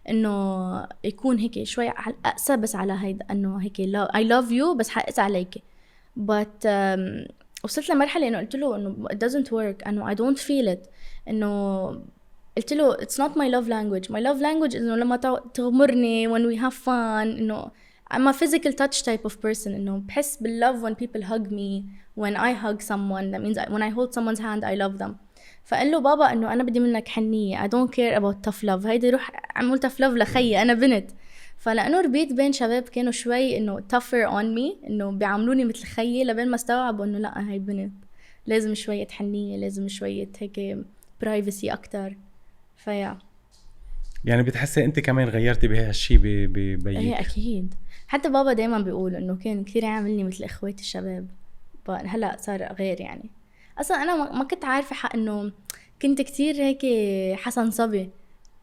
إنه يكون هيك شوي أقسى بس على هيدا، إنه هيك I love you بس حقسى عليك. but وصلت لمرحلة إنه قلت له إنه it doesn't work، إنه I don't feel it، إنه قلت له it's not my love language. my love language إنه لما تغمرني when we have fun. إنه I'm a physical touch type of person. إنه بحس بالlove when people hug me, when I hug someone. That means when I hold someone's hand I love them. فقال له بابا إنه أنا بدي منك حنية. I don't care about tough love. هيدي روح عمول tough love لخيي، أنا بنت. فلأنه ربيت بين شباب كانوا شوي إنه tougher on me، إنه بيعاملوني مثل خيي، لبين ما استوعبوا إنه لأ هاي بنت لازم شوية حنية، لازم شوية هيك privacy أكتر. فيا يعني بتحسي أنت كمان غيرتي بهالشي ببيك؟ إيه أكيد. حتى بابا دايما بيقول إنه كان كثير يعاملني مثل إخواتي الشباب، هلا صار غير. يعني أصلا أنا ما كنت عارفة حق إنه كنت كثير هيك حسن صبي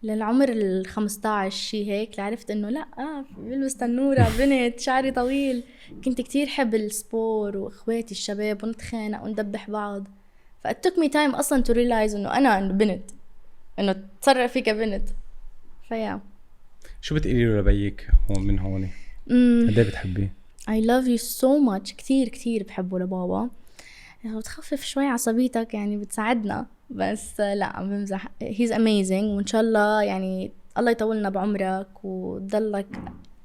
للعمر 15 شي هيك، لعرفت إنه لأ بلبس تنورة بنت شعري طويل. كنت كتير حب السبور وإخواتي الشباب ونتخانق وندبح بعض. ف it took me time أصلا to realize إنه أنا بنت، إنه تصرف فيك بنت. فيا شو بتقولي له لبيك هون من هون؟ قد ايه بتحبيه؟ I love you so much. كتير كتير بحبه لبابا. بتخفف شوي عصبيتك يعني، بتساعدنا. بس لا عم بمزح. he's amazing. وإن شاء الله يعني الله يطولنا بعمرك وتضلك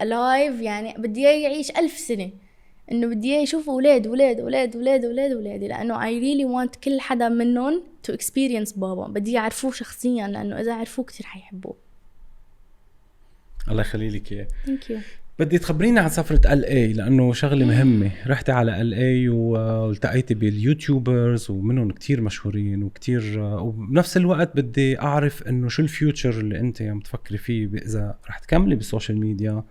alive. يعني بدي يعيش 1000 سنة. إنه بدي يشوف أولاد أولاد أولاد أولاد أولاد أولادي، لأنه I really want كل حدا منهم to experience بابا. بدي يعرفوه شخصيا، لأنه إذا عرفوه كتير حيحبوه. الله يخلي لك اياه. Thank you. بدي تخبريني عن سفرة LA، لأنه شغلة مهمة. رحتي على LA والتقيتي باليوتيوبرز ومنهم كتير مشهورين وكتير، وبنفس الوقت بدي أعرف إنه شو الفيوتشر اللي أنت عم تفكري فيه، إذا رح تكملي بالسوشيال ميديا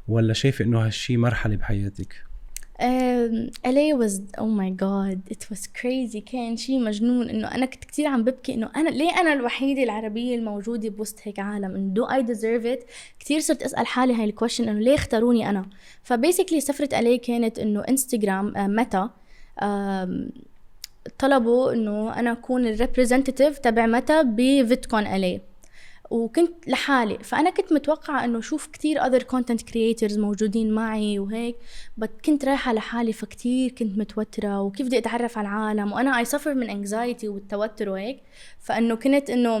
ولا شايفة إنه هالشي مرحلة بحياتك؟ LA was oh my god it was crazy. كان شيء مجنون. إنه أنا كنت كتير عم ببكي إنه أنا ليه أنا الوحيدة العربية الموجودة بوسط هيك عالم، إنه do I deserve it. كتير صرت أسأل حالي هاي الكويشن إنه ليه اختاروني أنا. فباسيكلي سفرة LA كانت إنه انستغرام ميتا طلبوا إنه أنا أكون الريبريزنتيف تبع ميتا بفيتكون LA، وكنت لحالي. فأنا كنت متوقعة إنه شوف كتير other content creators موجودين معي وهيك، بس كنت رايحة لحالي. فكتير كنت متوترة وكيف بدي أتعرف على العالم، وأنا I suffer من anxiety والتوتر وهيك. فإنه كنت إنه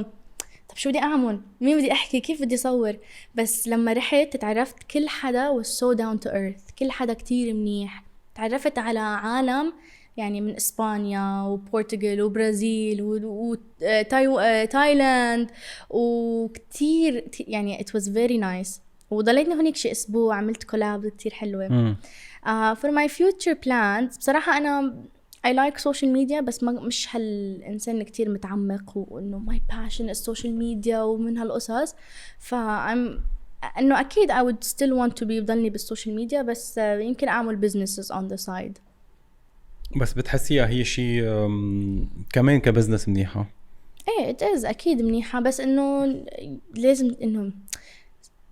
طب شو بدي أعمل، مين بدي أحكي، كيف بدي أصور. بس لما رحت تعرفت كل حدا was so down to earth. كل حدا كتير منيح. تعرفت على عالم يعني من إسبانيا وبورتغال وبرازيل وتايلاند وكتير يعني it was very nice. وضليتني هناك شي أسبوع، عملت كولاب كتير حلوة. for my future plans بصراحة أنا I like social media، بس مش هالإنسان كتير متعمق وإنه my passion is social media ومن هالقصص. إنه أكيد I would still want to be بضلني بالسوشيال ميديا، بس يمكن أعمل businesses on the side. بس بتحسيها هي شيء كمان كبزنس منيحة؟ ايه it is أكيد منيحة، بس إنه لازم إنه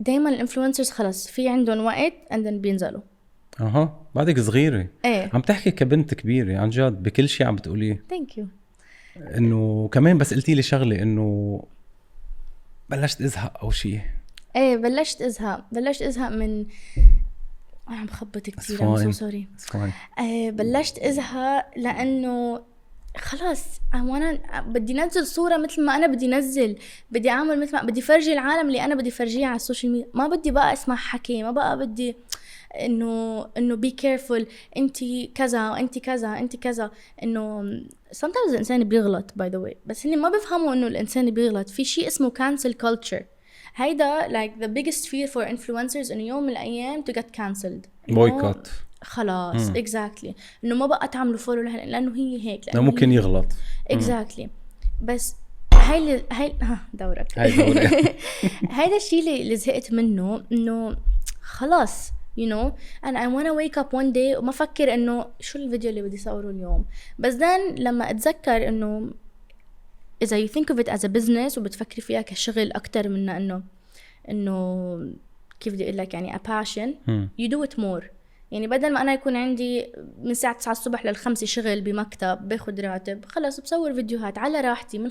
دايما الانفلونسرز خلص في عندهم وقت and then بينزلوا. بعدك صغيرة. ايه عم تحكي كبنت كبيرة عن جد بكل شيء عم بتقوليه. thank you. إنه كمان بس قلتي لي شغلة إنه بلشت أزهق أو شيء. ايه بلشت أزهق من عم بخبط كتير. I'm so sorry. بلشت أزهق لأنه خلاص بدي ننزل صورة مثل ما أنا بدي نزل، بدي أعمل مثل ما بدي فرجي العالم اللي أنا بدي فرجيه على السوشيال ميديا. ما بدي بقى أسمع حكي، ما بقى بدي إنه be careful أنتي كذا وأنتي كذا أنتي كذا. إنه sometimes الإنسان بيغلط by the way، بس اللي ما بفهموا إنه الإنسان بيغلط. في شيء اسمه cancel culture. هيدا like the biggest fear for influencers إنه يوم من الأيام to get cancelled. boycott. خلاص exactly. إنه ما بقى تعملوا فولو لأنه هي هيك، لأنه ممكن يغلط exactly. بس هاي دورك. هيدا الشيء اللي زهقت منه، إنه خلاص you know and I wanna wake up one day وما فكر إنه شو الفيديو اللي بدي صوره اليوم. بس then لما أتذكر إنه إذا you think of it as a business وبتفكري فيها كشغل أكتر من إنه كيف بدي أقول لك يعني a passion you do it more. يعني بدل ما أنا يكون عندي من الساعة 9 الصبح لل5 شغل بمكتب باخد راتب، خلاص بصور فيديوهات على راحتي من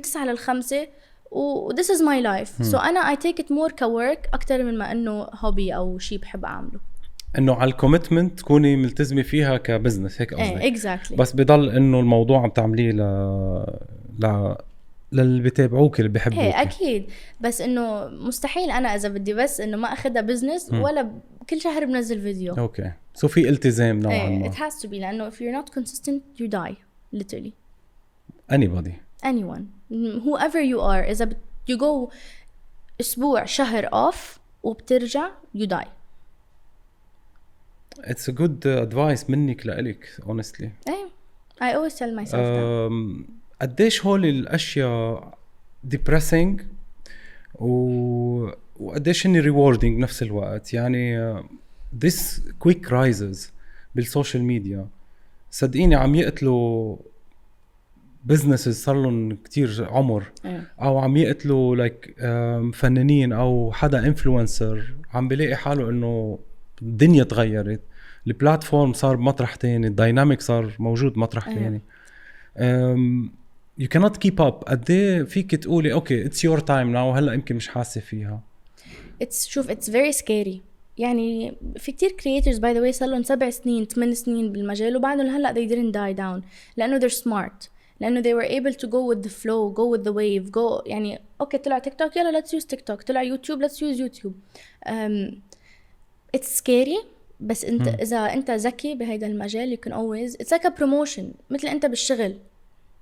9 لل5 و this is my life. so أنا I take it more كwork أكتر من ما إنه hobby أو شيء بحب أعمله. إنه على الكوميتمنت تكوني ملتزمة فيها كبزنس هيك قصدك. exactly. بس بضل إنه الموضوع عم تعمليه للي بيتابعوك اللي بيحبوك. ايه اكيد، بس انه مستحيل انا اذا بدي بس انه ما اخذها بزنس ولا كل شهر بنزل فيديو. اوكي سو في التزام نوعا ما. it has to be لانه if you're not consistent you die literally. anybody anyone whoever you are إذا you go أسبوع شهر off وبترجع you die. it's a good advice منك لإلك honestly. أيه I always tell myself that. قديش هول الأشياء depressing وقديش هني rewarding بنفس الوقت يعني. this quick rises بالسوشيال ميديا صدقيني عم يقتلوا businesses صار لهم كتير عمر او عم يقتلوا like فنانين او حدا influencer عم بلاقي حاله انه الدنيا تغيرت، البلاتفورم صار بمطرح تاني، الدايناميك صار موجود مطرح تاني. you cannot keep up. قديه فيك تقولي اوكي it's your time now هلا يمكن مش حاسة فيها. شوف it's very scary يعني في كتير creators by the way صار لهم 7 سنين 8 سنين بالمجال وبعدهم هلا they didn't die down لأنه they're smart، لأنه they were able to go with the flow, go with the wave, go يعني أوكي طلع تيك توك يلا let's use تيك توك، طلع يوتيوب let's use يوتيوب. it's scary بس أنت إذا أنت ذكي بهيدا المجال you can always it's like a promotion مثل أنت بالشغل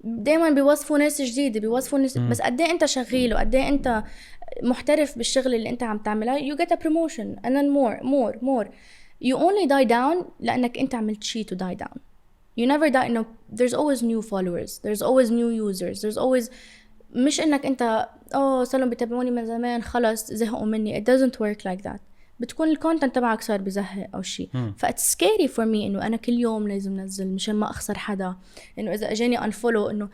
دايما بيوصفوا ناس جديدة بيوصفوا ناس بس قد ايه أنت شغيل وقد ايه أنت محترف بالشغل اللي أنت عم تعملها you get a promotion and then more you only die down لأنك أنت عملت شيء to die down. You never die. No, there's always new followers. There's always new users. There's always مش إنك أنت صاروا بيتابعوني من زمان خلاص زهقوا مني. It doesn't work like that. بتكون الكونتنت تبعك صار بزهق أو شيء. فإتس scary for me إنه أنا كل يوم لازم نزل مشان ما أخسر حدا. إنه إذا أجاني unfollow إنه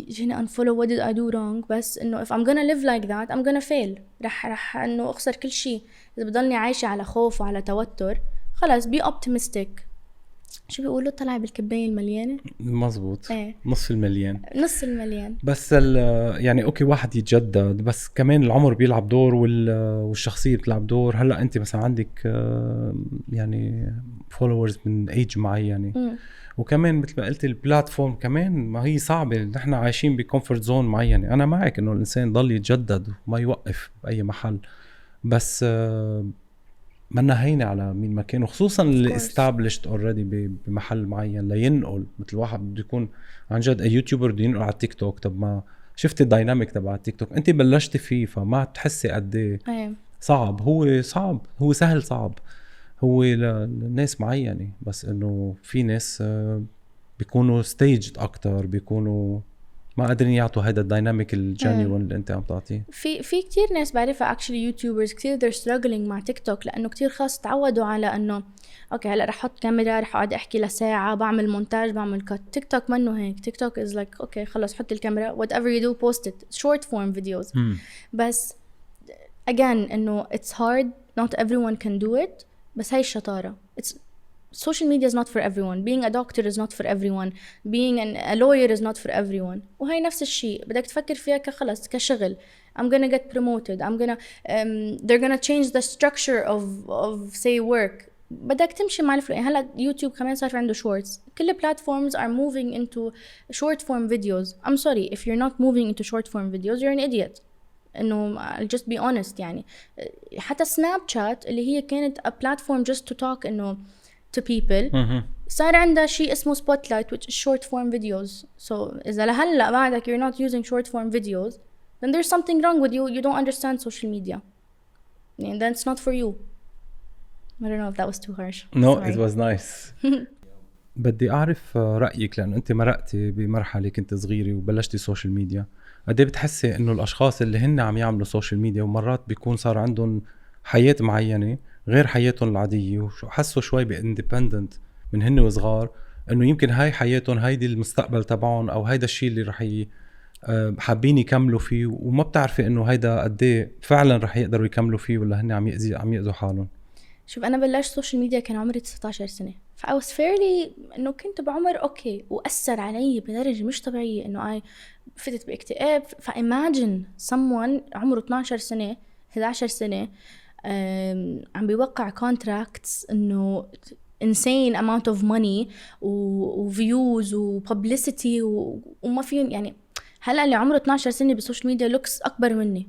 جاني unfollow what did I do wrong. بس إنه if I'm gonna live like that I'm gonna fail. رح إنه أخسر كل شيء. إذا بضلني عايشة على خوف وعلى توتر خلاص be optimistic. شو بيقولوا طلع بالكباية المليانة مزبوط. ايه. نص المليان بس يعني اوكي واحد يتجدد بس كمان العمر بيلعب دور والشخصية بتلعب دور. هلا انت مثلا عندك يعني فولورز من ايج معين وكمان مثل ما قلت البلاتفورم كمان ما هي صعبة. نحن عايشين بكومفورت زون معينة. انا معك انه الانسان ضل يتجدد وما يوقف بأي محل بس منا هينة على مين ما كان وخصوصا اللي established already بمحل معين لينقل. مثل واحد بده يكون عن جد يوتيوبر بده ينقل على التيك توك. طب ما شفت الدايناميك تبع التيك توك انت بلشتي فيه فما تحسي قد ايه صعب. هو صعب هو سهل صعب هو للناس معينة بس انه في ناس بيكونوا staged اكتر بيكونوا ما قادرين يعطوا هذا الدايناميك الجينيون اللي انت عم تعطيه. في كتير ناس بعرفها actually يوتيوبرز كتير they're struggling مع تيك توك لانه كتير خاص تعودوا على انه اوكي هلا رح احط كاميرا رح اقعد احكي لساعه بعمل مونتاج بعمل كات. تيك توك منه هيك. تيك توك is like اوكي خلص حط الكاميرا whatever you do post it short form videos. بس again انه it's hard not everyone can do it بس هاي الشطاره. social media is not for everyone. Being a doctor is not for everyone. Being a lawyer is not for everyone. وهي نفس الشيء بدك تفكر فيها كخلص كشغل. I'm gonna get promoted. I'm gonna they're gonna change the structure of say work. بدك تمشي مع الفلو. يعني هلا يوتيوب كمان صار عنده shorts. كل platforms are moving into short form videos. I'm sorry if you're not moving into short form videos you're an idiot. إنه I'll just be honest يعني. حتى سناب شات اللي هي كانت a platform just to talk إنه to people صار عندها شيء اسمه spotlight which is short form videos. So إذا لهلا بعدك you're not using short form videos then there's something wrong with you. You don't understand social media and then it's not for you. I don't know if that was too harsh. No, sorry. It was nice. بدي أعرف رأيك لأنه أنت مرقتي بمرحلة كنت صغيرة وبلشتي سوشيال ميديا. قد ايه بتحسي إنه الأشخاص اللي هن عم يعملوا سوشيال ميديا ومرات بيكون صار عندهم حياة معينة غير حياتهم العادية وحسوا شوي باندبندنت من هن وصغار إنه يمكن هاي حياتهم هيدي المستقبل تبعهم أو هيدا الشيء اللي رح حابين يكملوا فيه وما بتعرفي إنه هيدا قد ايه فعلا رح يقدروا يكملوا فيه ولا هن عم يأذوا حالهم. شوف أنا بلشت سوشيال ميديا كان عمري 19 سنة. I was fairly إنه كنت بعمر أوكي وأثر علي بدرجة مش طبيعية إنه فتت باكتئاب. فimagine someone عمره 12 سنة 11 سنة عم بيوقع contracts إنه insane amount of money و views و publicity وما فيهم يعني هلا اللي عمره 12 سنه بالسوشيال ميديا لوكس اكبر مني.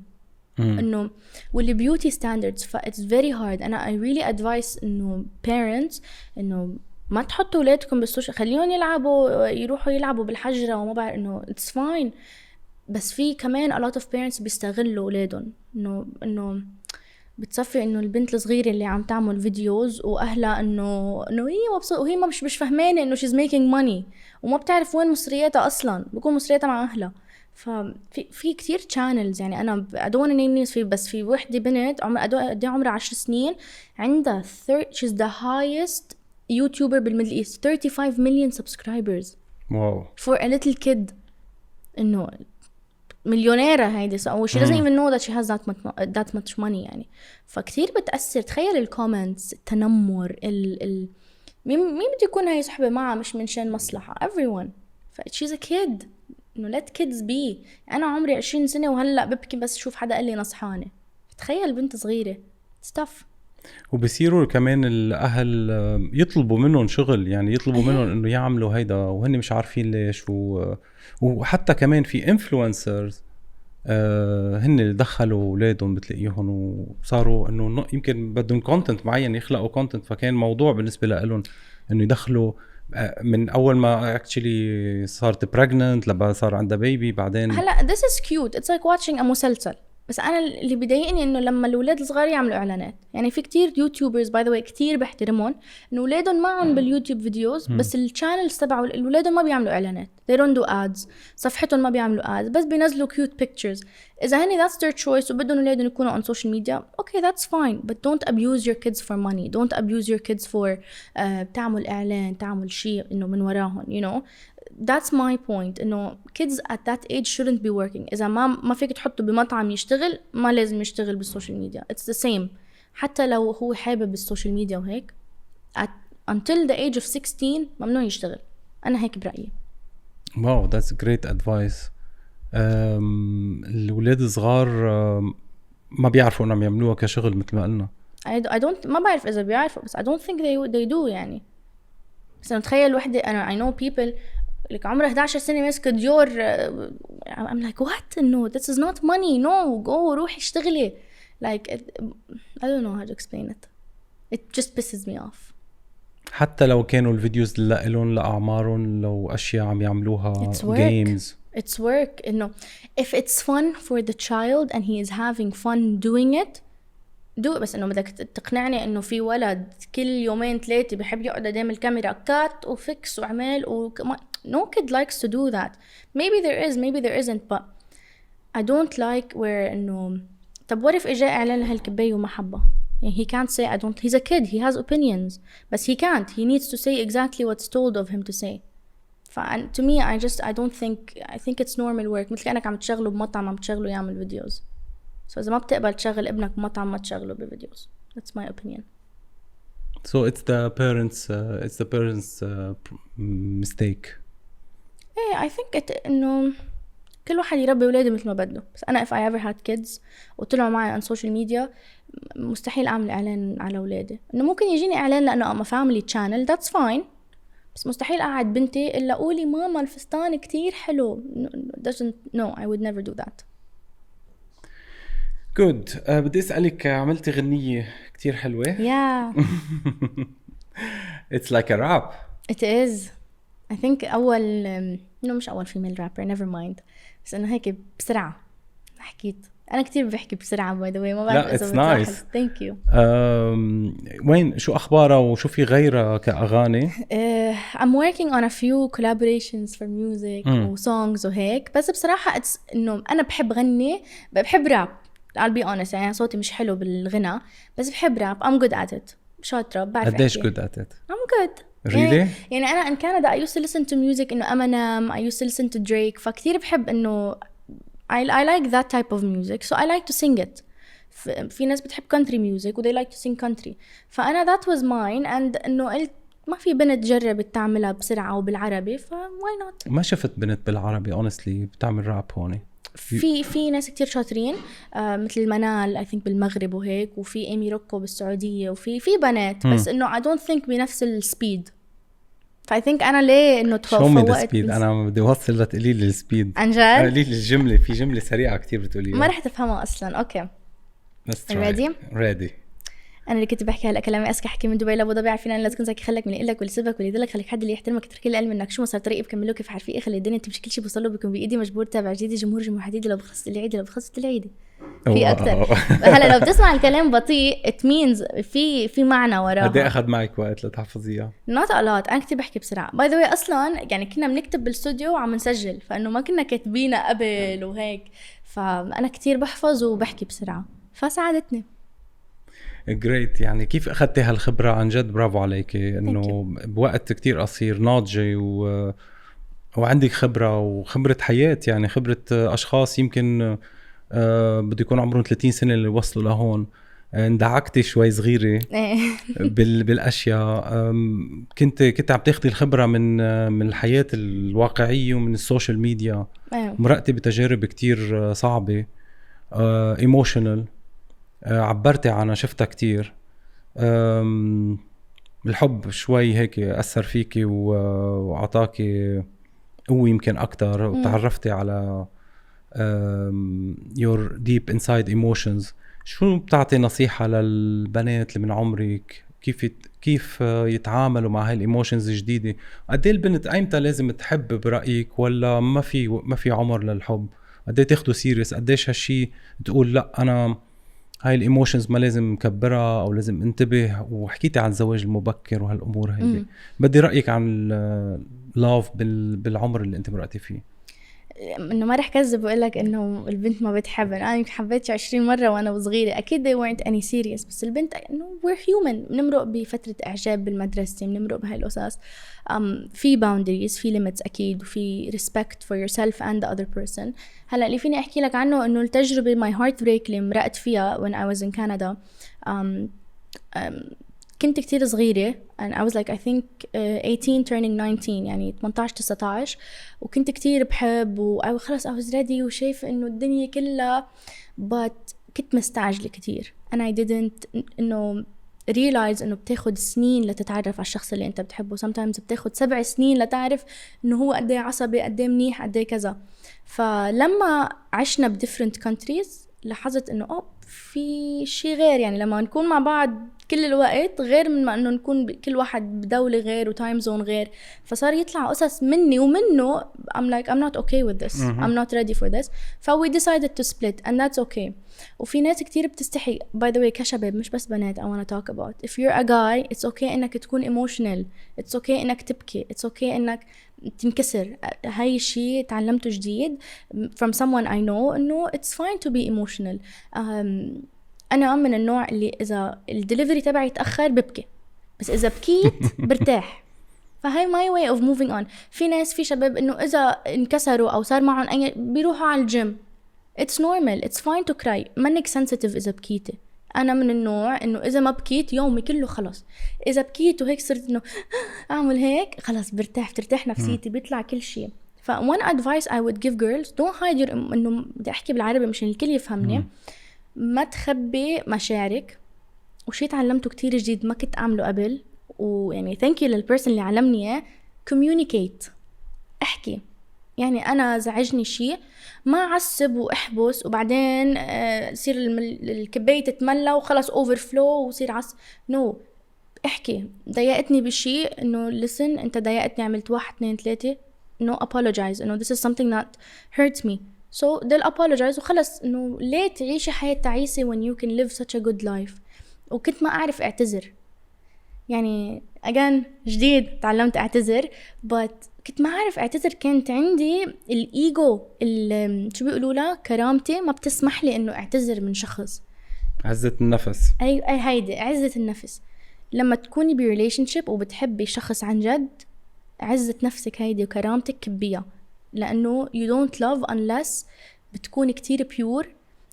انه واللي بيوتي ستاندردز it's very hard. انا I really advise انه parents انه ما تحطوا اولادكم بالسوشيال، خليهم يلعبوا، يروحوا يلعبوا بالحجره وما بعرف، انه it's fine. بس في كمان a lot of parents بيستغلوا اولادهم، انه بتصفي انه البنت الصغيره اللي عم تعمل فيديوز واهلها انه هي مبسوطه وهي مش فهمانه انه she's making money وما بتعرف وين مصرياتها اصلا، بكون مصرياتها مع اهلها. ففي كتير channels يعني انا I don't want to name names، بس في وحده بنت عمرها 10 سنين عندها she's the highest YouTuber بالميدل ايست، 35 million subscribers. واو for a little kid. انه مليونيرة هيدي، so she doesn't even know that she has that much money يعني. فكتير بتأثر. تخيل الكومنتس، التنمر، مين بده يكون هاي صحبة معها مش من شان مصلحة. everyone. she's a kid. انه let kids be. انا عمري 20 سنة وهلأ ببكي بس شوف حدا قال لي نصحانة. تخيل بنت صغيرة. stuff. وبصيروا كمان الأهل يطلبوا منهم شغل، يعني يطلبوا منهم إنه يعملوا هيدا وهن مش عارفين ليش. وحتى كمان في إنفلونسرز هن اللي دخلوا أولادهم بتلاقيهم وصاروا إنه يمكن بدهم كونتنت معين، يخلقوا كونتنت. فكان موضوع بالنسبة لهم إنه يدخلوا من أول ما actually صارت pregnant لبقى صار عندها بيبي. بعدين هلا this is cute. it's like watching a مسلسل. بس انا اللي بيضايقني انه لما الاولاد الصغار يعملوا اعلانات، يعني في كتير يوتيوبرز باي ذا واي كتير بحترمهم انه اولادهم معهم باليوتيوب فيديوز، بس الشانلز تبعوا الاولاد ما بيعملوا اعلانات. they don't do ads. صفحتهم ما بيعملوا ads، بس بينزلوا cute pictures. اذا هني that's their choice وبدهم اولادهم يكونوا on social media, okay that's fine, but don't abuse your kids for money. don't abuse your kids for تعمل اعلان، تعمل شيء انه من وراهم, you know. That's my point. إنه kids at that age shouldn't be working. إذا ما فيك تحطه بمطعم يشتغل، ما لازم يشتغل بالسوشيال ميديا. It's the same. حتى لو هو حابب السوشيال ميديا وهيك until the age of 16 ممنوع يشتغل. أنا هيك برأيي. Wow, that's great advice. الولاد الصغار ما بيعرفوا إنهم يعملوها كشغل مثل ما قلنا. I don't ما بعرف إذا بيعرفوا، بس I don't think they do يعني. بس نتخيل وحدة، أنا I know people لك عمره 11 سنة ماسكة ديور. I'm like what? No, this is not money. No, go روح اشتغلي. Like I don't know how to explain it. It just pisses me off. حتى لو كانوا الفيديوز لهم لأعمارهم، لو أشياء عم يعملوها games. It's work. إنه if it's fun for the child and he is having fun doing it, do it. بس إنه بدك تقنعني إنه في ولد كل يومين 3 بيحب يقعد قدام الكاميرا كات وفكس وعمل no kid likes to do that. Maybe there is, maybe there isn't, but I don't like where إنه طب what if إجا إعلان لهالكباية وما حبه؟ يعني he can't say I don't. He's a kid, he has opinions, but he can't. He needs to say exactly what's told of him to say. To me, I don't think. I think it's normal work. مثل كأنك عم تشغله بمطعم عم تشغله يعمل فيديوز. So إذا ما بتقبل تشغل ابنك بمطعم ما تشغله بفيديوز. That's my opinion. So it's the parents' mistake. I think إنه كل واحد يربي ولاده مثل ما بده. بس أنا if I ever had kids وطلعوا معي on social media مستحيل أعمل إعلان على ولادي. إنه ممكن يجيني إعلان لأنه I'm a family channel, that's fine. بس مستحيل أقعد بنتي إلا قولي ماما الفستان كتير حلو. No, I would never do that. Good. بدي أسألك، عملتي غنية كتير حلوة. Yeah. It's like a rap. It is. I think أول مش أول female rapper, never mind. بس إنه هيك بسرعة حكيت. أنا كتير بحكي بسرعة by the way. ما بعرف إذا بتلاحظ. Nice. Thank you. وين شو أخبارها وشو في غيرها كأغاني؟ I'm working on a few collaborations for music و songs وهيك. بس بصراحة إنه أنا بحب غني، بحب راب. I'll be honest. يعني صوتي مش حلو بالغنى بس بحب راب. I'm good at it. شاطرة بعرف. قديش good at it? I'm good. Really? يعني أنا in Canada I used to listen to music إنه Eminem, I used to listen to Drake. فكتير بحب إنه I like that type of music, so I like to sing it. في ناس بتحب country music و they like to sing country. فأنا that was mine, and إنه قلت ما في بنت جربت تعملها بسرعة وبالعربي why not. ما شفت بنت بالعربي honestly بتعمل راب هون. في ناس كتير شاطرين مثل منال I think بالمغرب وهيك، وفي إيمي روكو بالسعودية، وفي بنات بس إنه I don't think بنفس السبيد. I think انا ليه انه تفوقت انا بدي اوصل لتقولي لي السبيد عن جد. قولي لي الجمله، في جمله سريعه كتير بتقوليها ما رح تفهمها اصلا. اوكي ريدي. انا اللي كنت بحكي هلا كلامي اسكى حكي من دبي لابو ظبي، عارفين انا لازم تكون ذكي، خليك من اللي لك واللي يسبك واللي يدلك، خليك حد اللي يحترمك، اترك العلم انك شو مسار طريقي بكمله كيف حرفي خلي الدنيا تمشي، كل شيء بوصل له بيكون بايدي، مجبور تابع جديدي جمهور حديدي، لو بخصت اللي عيدي لو بخصت اللي عيدي في اكثر. هلا لو بتسمع الكلام بطيء it means في معنى وراه. قد ايه اخذ معك وقت لتحفظيها؟ not a lot. انا كنت بحكي بسرعه باي ذا واي، اصلا يعني كنا بنكتب بالاستوديو وعم نسجل، فانه ما كنا كاتبينها قبل وهيك، فانا كتير بحفظ وبحكي بسرعه فساعدتني. جريت. يعني كيف اخذتي هالخبره؟ عن جد برافو عليكي انه بوقت كتير قصير ناضجه وعندك خبره وخبره حياه، يعني خبره اشخاص يمكن بده يكون عمرهم 30 سنه اللي وصلوا لهون. اندعكتي شوي صغيره بالاشياء. كنت عم تاخدي الخبره من الحياه الواقعيه ومن السوشيال ميديا. مرقتي بتجارب كتير صعبه، ايموشنال، عبرتي عنها، شفتها كتير. الحب شوي هيك أثر فيكي وعطاكي قوة يمكن أكتر، وتعرفتي على your deep inside emotions. شو بتعطي نصيحة للبنات اللي من عمرك كيف يتعاملوا مع هاي الايموشنز الجديدة؟ قد ايه البنت ايمتى لازم تحب برأيك، ولا ما في عمر للحب؟ قد ايه تاخده سيريس؟ قديش هالشي تقول لا انا هاي الايموشنز ما لازم مكبرها او لازم انتبه؟ وحكيتي عن الزواج المبكر وهالامور هيدي، بدي رايك عن اللاف بالعمر اللي انت مرقتي فيه. انه ما رح كذب واقول لك انه البنت ما بتحب، انا يمكن حبيتش 20 مره وانا صغيره، اكيد they weren't any serious، بس البنت انه we're human، بنمرق بفتره اعجاب بالمدرسه، بنمرق بهاي القصص. في boundaries، في limits اكيد، وفي respect for yourself and the other person. هلا اللي فيني احكي لك عنه انه التجربه my heartbreak اللي مرقت فيها when I was in Canada، كنت كتير صغيرة and I was like I think 18 turning 19، يعني 18-19، وكنت كتير بحب وخلص I was ready وشايف انه الدنيا كلها، but كنت مستعجلة كتير and I didn't انه realize انه بتاخد سنين لتتعرف على الشخص اللي انت بتحبه. sometimes بتاخد 7 سنين لتعرف انه هو قد ايه عصبي، قد ايه منيح، قد ايه كذا. فلما عشنا ب different countries لاحظت انه في شيء غير، يعني لما نكون مع بعض كل الوقت غير من ما انه نكون كل واحد بدولة غير وتايم زون غير، فصار يطلع قصص مني ومنه I'm like I'm not okay with this I'm not ready for this، we decided to split and that's okay. وفي ناس كتير بتستحي by the way كشباب مش بس بنات I wanna talk about if you're a guy it's okay انك تكون emotional، it's okay انك تبكي، it's okay انك تنكسر. هاي الشيء تعلمته جديد from someone I know انه it's fine to be emotional. أنا من النوع اللي إذا الدليفري تبعي يتأخر ببكي، بس إذا بكيت برتاح. فهاي my way of moving on. في ناس في شباب إنه إذا انكسروا أو صار معهم أي بيروحوا على الجيم، it's normal it's fine to cry، منك sensitive إذا بكيتي. أنا من النوع إنه إذا ما بكيت يومي كله خلاص، إذا بكيت وهيك صرت إنه أعمل هيك خلاص بترتاح نفسيتي، بيطلع كل شيء. one advice I would give girls don't hide your إنه بدي أحكي بالعربي مشان الكل يفهمني، ما تخبي مشاعرك. وشي تعلمته كتير جديد ما كنت أعمله قبل، ويعني thank you للبرسن اللي علمني اياه، communicate، احكي. يعني أنا زعجني شي ما عصب وأحبس وبعدين يصير الكباية تتملى وخلص overflow وصير no، احكي. ضايقتني بشي إنه listen أنت ضايقتني، عملت 1 2 3 no apologize إنه this is something that hurts me so they'll apologize وخلص. إنه ليه تعيشي حياة تعيسة when you can live such a good life. وكنت ما أعرف أعتذر، يعني again جديد تعلمت أعتذر but كنت ما أعرف أعتذر. كانت عندي الإيجو شو بيقولوا له كرامتي ما بتسمح لي إنه أعتذر من شخص. عزة النفس. أي هيدي عزة النفس. لما تكوني بريليشنشيب وبتحبي شخص عن جد، عزة نفسك هيدي وكرامتك كبية، لأنه you don't love unless بتكوني كتير pure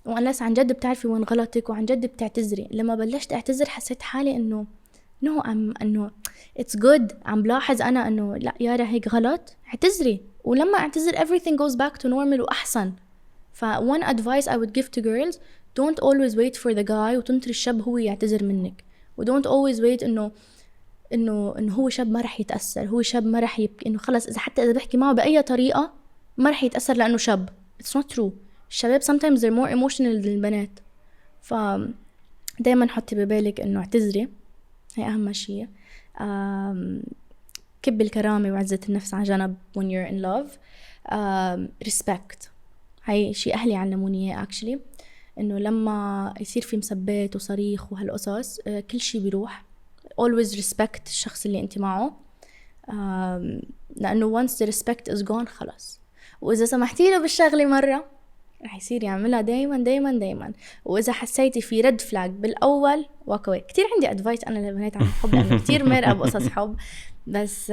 unless عن جد بتعرفي وين غلطك وعن جد بتعتذري. لما بلشت أعتذر حسيت حالي إنه no إنه it's good، عم بلاحظ أنا إنه لا يارا هيك غلط، اعتذري. ولما أعتذر everything goes back to normal وأحسن. one advice I would give to girls don't always wait for the guy وتنطري الشاب هو يعتذر منك، و don't always wait إنه انه هو شاب ما رح يتاثر، هو شاب ما رح يبكي، انه خلص اذا بحكي معه باي طريقه ما رح يتاثر لانه شاب. it's not true. الشباب sometimes they're more emotional من البنات. ف دايما حطي ببالك انه اعتذري، هي اهم شيء. كب الكرامه وعزه النفس على جنب when you're in love. respect، هاي شيء اهلي علموني اياه actually، انه لما يصير في مسبات وصريخ وهالقصص كل شيء بيروح. always respect الشخص اللي انت معه، لانه once the respect is gone خلاص. واذا سمحتي له بالشغله مره رح يصير يعملها دايما دايما دايما. واذا حسيتي في ريد فلاج بالاول walk away. كتير عندي ادفايس انا للبنات عن الحب لانه كتير مرقه بقصص حب، بس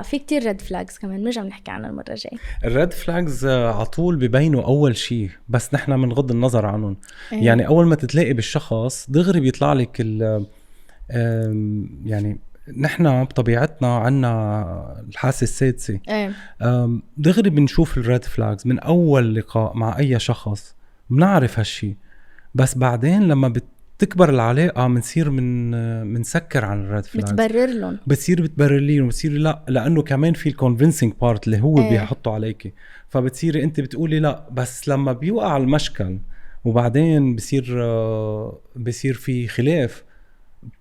في كتير ريد فلاجز كمان بنرجع بنحكي عنها المره الجايه. الريد فلاجز عطول ببينوا اول شيء، بس نحن بنغض النظر عنهم. يعني اول ما تتلاقي بالشخص دغري بيطلع لك يعني نحن بطبيعتنا عنا الحاسة السادسة. دغري بنشوف الريد فلاجز من أول لقاء مع أي شخص، بنعرف هالشي. بس بعدين لما بتكبر العلاقة بنصير منسكر عن الريد فلاجز، بتبرر لهم، بتبرر لهم، وبتصير لا، لأنه كمان في الكونفينسينج بارت اللي هو بيحطه عليكي. فبتصيري أنت بتقولي لا، بس لما بيوقع المشكل وبعدين بصير في خلاف،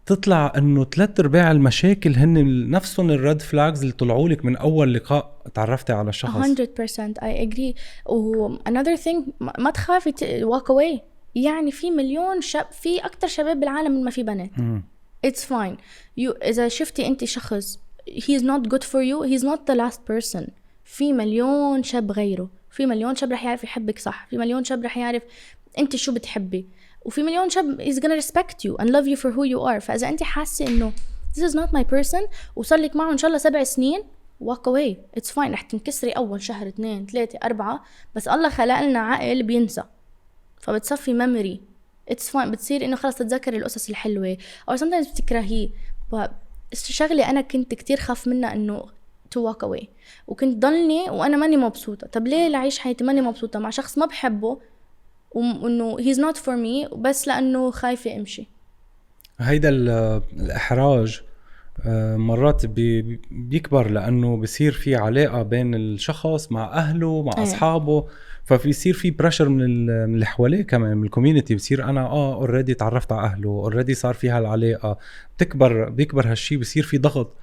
تطلع انه 3/4 المشاكل هن نفسهم الريد فلاجز اللي طلعوا لك من اول لقاء تعرفتي على الشخص. 100% I agree. و another thing، ما تخافي walk away. يعني في مليون في اكتر شباب بالعالم من ما في بنات. it's fine. اذا شفتي انت شخص he's not good for you, he's not the last person. في مليون شاب غيره، في مليون شاب رح يعرف يحبك صح، في مليون شاب رح يعرف انت شو بتحبي، وفي مليون شاب is gonna respect you and love you for who you are. فإذا أنت حاسة إنه this is not my person وصار لك معه إن شاء الله 7 سنين، walk away. it's fine. رح تنكسري أول شهر 2 3 4، بس الله خلق لنا عقل بينسى، فبتصفي memory. it's fine. بتصير إنه خلاص تتذكر القصص الحلوة، أو sometimes بتكرهيه. الشغلة أنا كنت كتير خاف منها إنه to walk away، وكنت ضلني وأنا ماني مبسوطة. طب ليه لعيش حياتي ماني مبسوطة مع شخص ما بحبه وإنه he's not for me بس لأنه خايفة أمشي؟ هيدا الإحراج مرات بيكبر، لأنه بيصير في علاقة بين الشخص مع أهله مع أصحابه، فبيصير في بريشر من اللي حواليه كمان، من الكوميونتي. بصير أنا already تعرفت على أهله، already صار في هالعلاقة، بيكبر هالشي، بيصير في ضغط،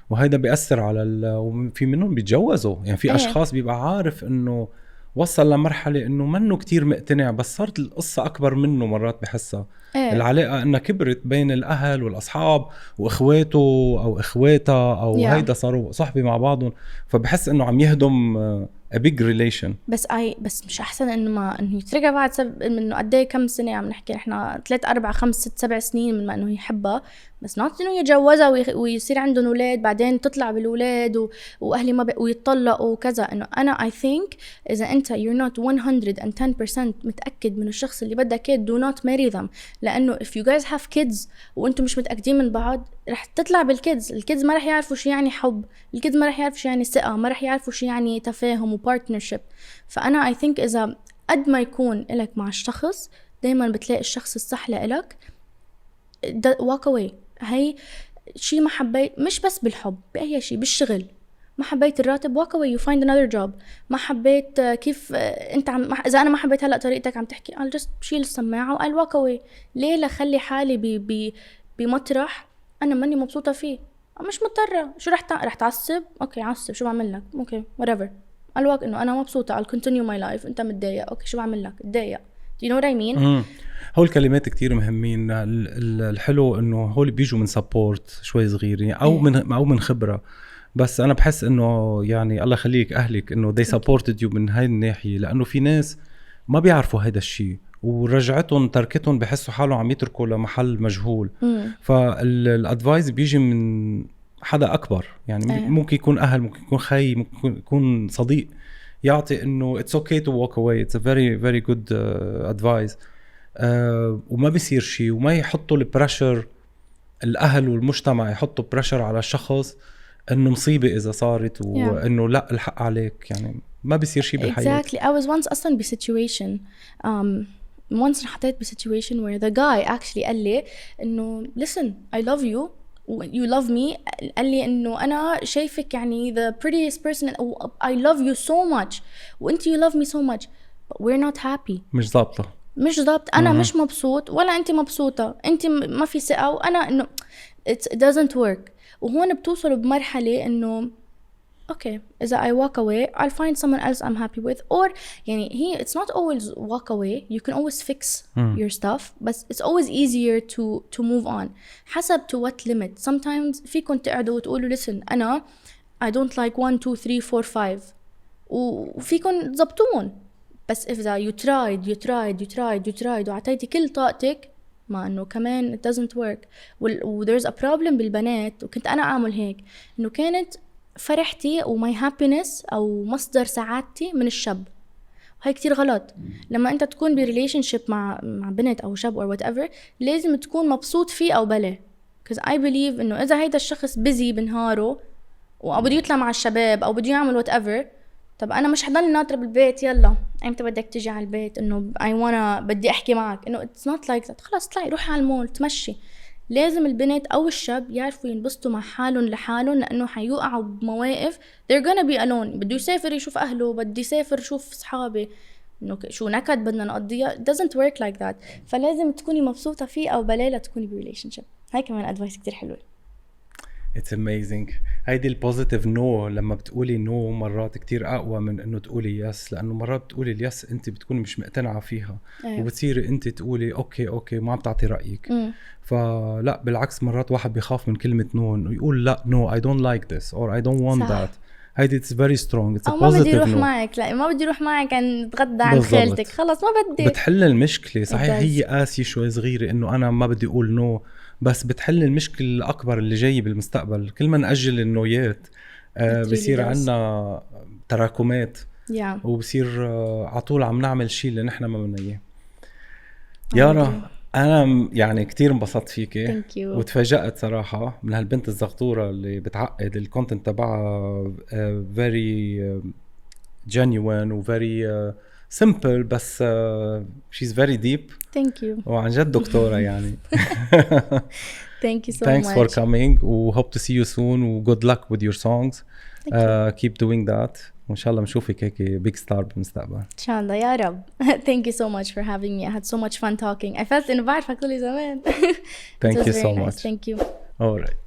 وهيدا بيأثر على وفي منهم بيتجوزوا. يعني في أشخاص بيبقى عارف إنه وصل لمرحلة إنه منه كتير مقتنع، بس صارت القصة أكبر منه. مرات بحسها العلاقة إنها كبرت بين الأهل والأصحاب وإخواته أو إخواتها أو هيدا صاروا صحبة مع بعضهم، فبحس إنه عم يهدم a big relation. بس مش أحسن إنه يترجع بعد إنه قديه كم سنة عم نحكي إحنا 3 4 5 6 7 سنين من ما إنه يحبها، بس not إنه يتجوزها ويصير عندهم أولاد بعدين تطلع بالأولاد وأهلي ما ويتطلقوا وكذا. إنه أنا I think إذا أنت you're not 110% متأكد من الشخص اللي بدك إياه do not marry them. لأنه if you guys have kids وأنتم مش متأكدين من بعض رح تطلع الكيدز ما رح يعرفوا شو يعني حب، الكيدز ما رح يعرفوا شو يعني ثقة، ما رح يعرفوا شو يعني تفاهم وبارتنرشيب. فأنا I think إذا قد ما يكون إلك مع الشخص دايما بتلاقي الشخص الصح لإلك. walk away. هاي شي ما حبيت، مش بس بالحب، بأي شي، بالشغل ما حبيت الراتب walk away, you find another job. ما حبيت كيف انت إذا أنا ما حبيت هلأ طريقتك عم تحكي I'll just شيل السماعة وقال walk away. ليه لخلي حالي بمطرح أنا ماني مبسوطة فيه؟ مش مضطرة. شو رح تعصب؟ أوكي عصب، شو بعمل لك؟ أوكي whatever. الوقت إنه أنا مبسوطة I'll continue my life. أنت متضايق، أوكي شو بعمل لك؟ اتضايق. do you know what I mean؟ هول الكلمات كتير مهمين. الحلو إنه هول بيجوا من سبورت شوي صغير أو من خبرة، بس أنا بحس إنه يعني الله يخليك أهلك إنه they supported you من هاي الناحية، لأنه في ناس ما بيعرفوا هيدا الشيء ورجعتهم تركتهم بحسوا حالهم عم يتركوا لمحل مجهول. فالادفايس بيجي من حدا أكبر، يعني ممكن يكون أهل، ممكن يكون خي، ممكن يكون صديق، يعطي إنه it's okay to walk away. it's a very very good advice. وما بيصير شيء، وما يحطوا البريشر، الأهل والمجتمع يحطوا بريشر على الشخص إنه مصيبة إذا صارت وإنه لا الحق عليك. يعني ما بيصير شيء بالحياة. Exactly. I was once أصلاً بسيتويشن once حطيت بسيتويشن where the guy actually قال لي إنه listen I love you you love me. قال لي إنه أنا شايفك يعني the prettiest person I love you so much وأنت you love me so much but we're not happy. مش ضابطة. أنا مش مبسوط ولا أنت مبسوطة، أنت ما في ثقة وأنا إنه it doesn't work. وهون بتوصلوا بمرحلة إنه okay إذا I walk away I'll find someone else I'm happy with or يعني it's not always walk away, you can always fix your stuff but it's always easier to move on حسب to what limit. sometimes فيكن تقعدوا وتقولوا listen أنا I don't like 1 2 3 4 5 وفيكن تزبطون بس إذا you tried وعطيتي كل طاقتك ما إنه كمان it doesn't work. there's a problem بالبنات وكنت أنا أعمل هيك إنه كانت فرحتي وماي هابينس أو مصدر سعادتي من الشاب، وهي كتير غلط. لما أنت تكون بريليشنشيب مع بنت أو شاب أو whatever لازم تكون مبسوط فيه أو بلا because I believe إنه إذا هيدا الشخص busy بنهاره أو بده يطلع مع الشباب أو بده يعمل whatever طب أنا مش حضلني ناطرة بالبيت يلا أنت بدك تجي على البيت إنه بدي أحكي معك إنه it's not like that. خلاص طلعي روحي على المول تمشي. لازم البنت أو الشاب يعرفوا ينبسطوا مع حالهم لحالهم لأنه حيوقعوا بمواقف they're gonna be alone. بده يسافر يشوف أهله، بدي يسافر يشوف صحابي، إنه شو نكد بدنا نقضيها. it doesn't work like that. فلازم تكوني مبسوطة فيه أو بلا تكوني بريليشنشيب. هاي كمان advice كتير حلوة. It's amazing. هيدي البوزيتيف نو لما بتقولي نو مرات كتير أقوى من إنه تقولي يس، لأنه مرات بتقولي اليس أنت بتكوني مش مقتنعة فيها وبتصيري أنت تقولي أوكي ما عم تعطي رأيك. فلا بالعكس مرات واحد بيخاف من كلمة نو إنه يقول لا no I don't like this or I don't want that. هيدي it's very strong. it's a positive no. ما بدي روح معك، لا ما بدي روح معك نتغدى عند خالتك، خلاص ما بدي. بتحل المشكلة. صحيح هي قاسية شوي صغيرة إنه أنا ما بدي أقول نو بس بتحل المشكلة الأكبر اللي جاي بالمستقبل. كل ما نأجل النويات بصير عنا تراكمات وبصير عطول عم نعمل شيء اللي نحن ما بدنا إياه. يارا أنا يعني كتير انبسطت فيكي وتفاجأت صراحة من هالبنت الزغطورة اللي بتعقد الكونتنت تبعها very genuine و very simple بس she's very deep. Thank you. وعن جد دكتورة يعني. Thank you so Thanks much. for coming و hope to see you soon و good luck with your songs. Keep doing that وإن شاء الله نشوفك هيك big star بالمستقبل. إن شاء الله يا رب. Thank you so much for having me. I had so much fun talking. I felt إنه بعرفك طول زمان. Thank you so much. Thank you. All right.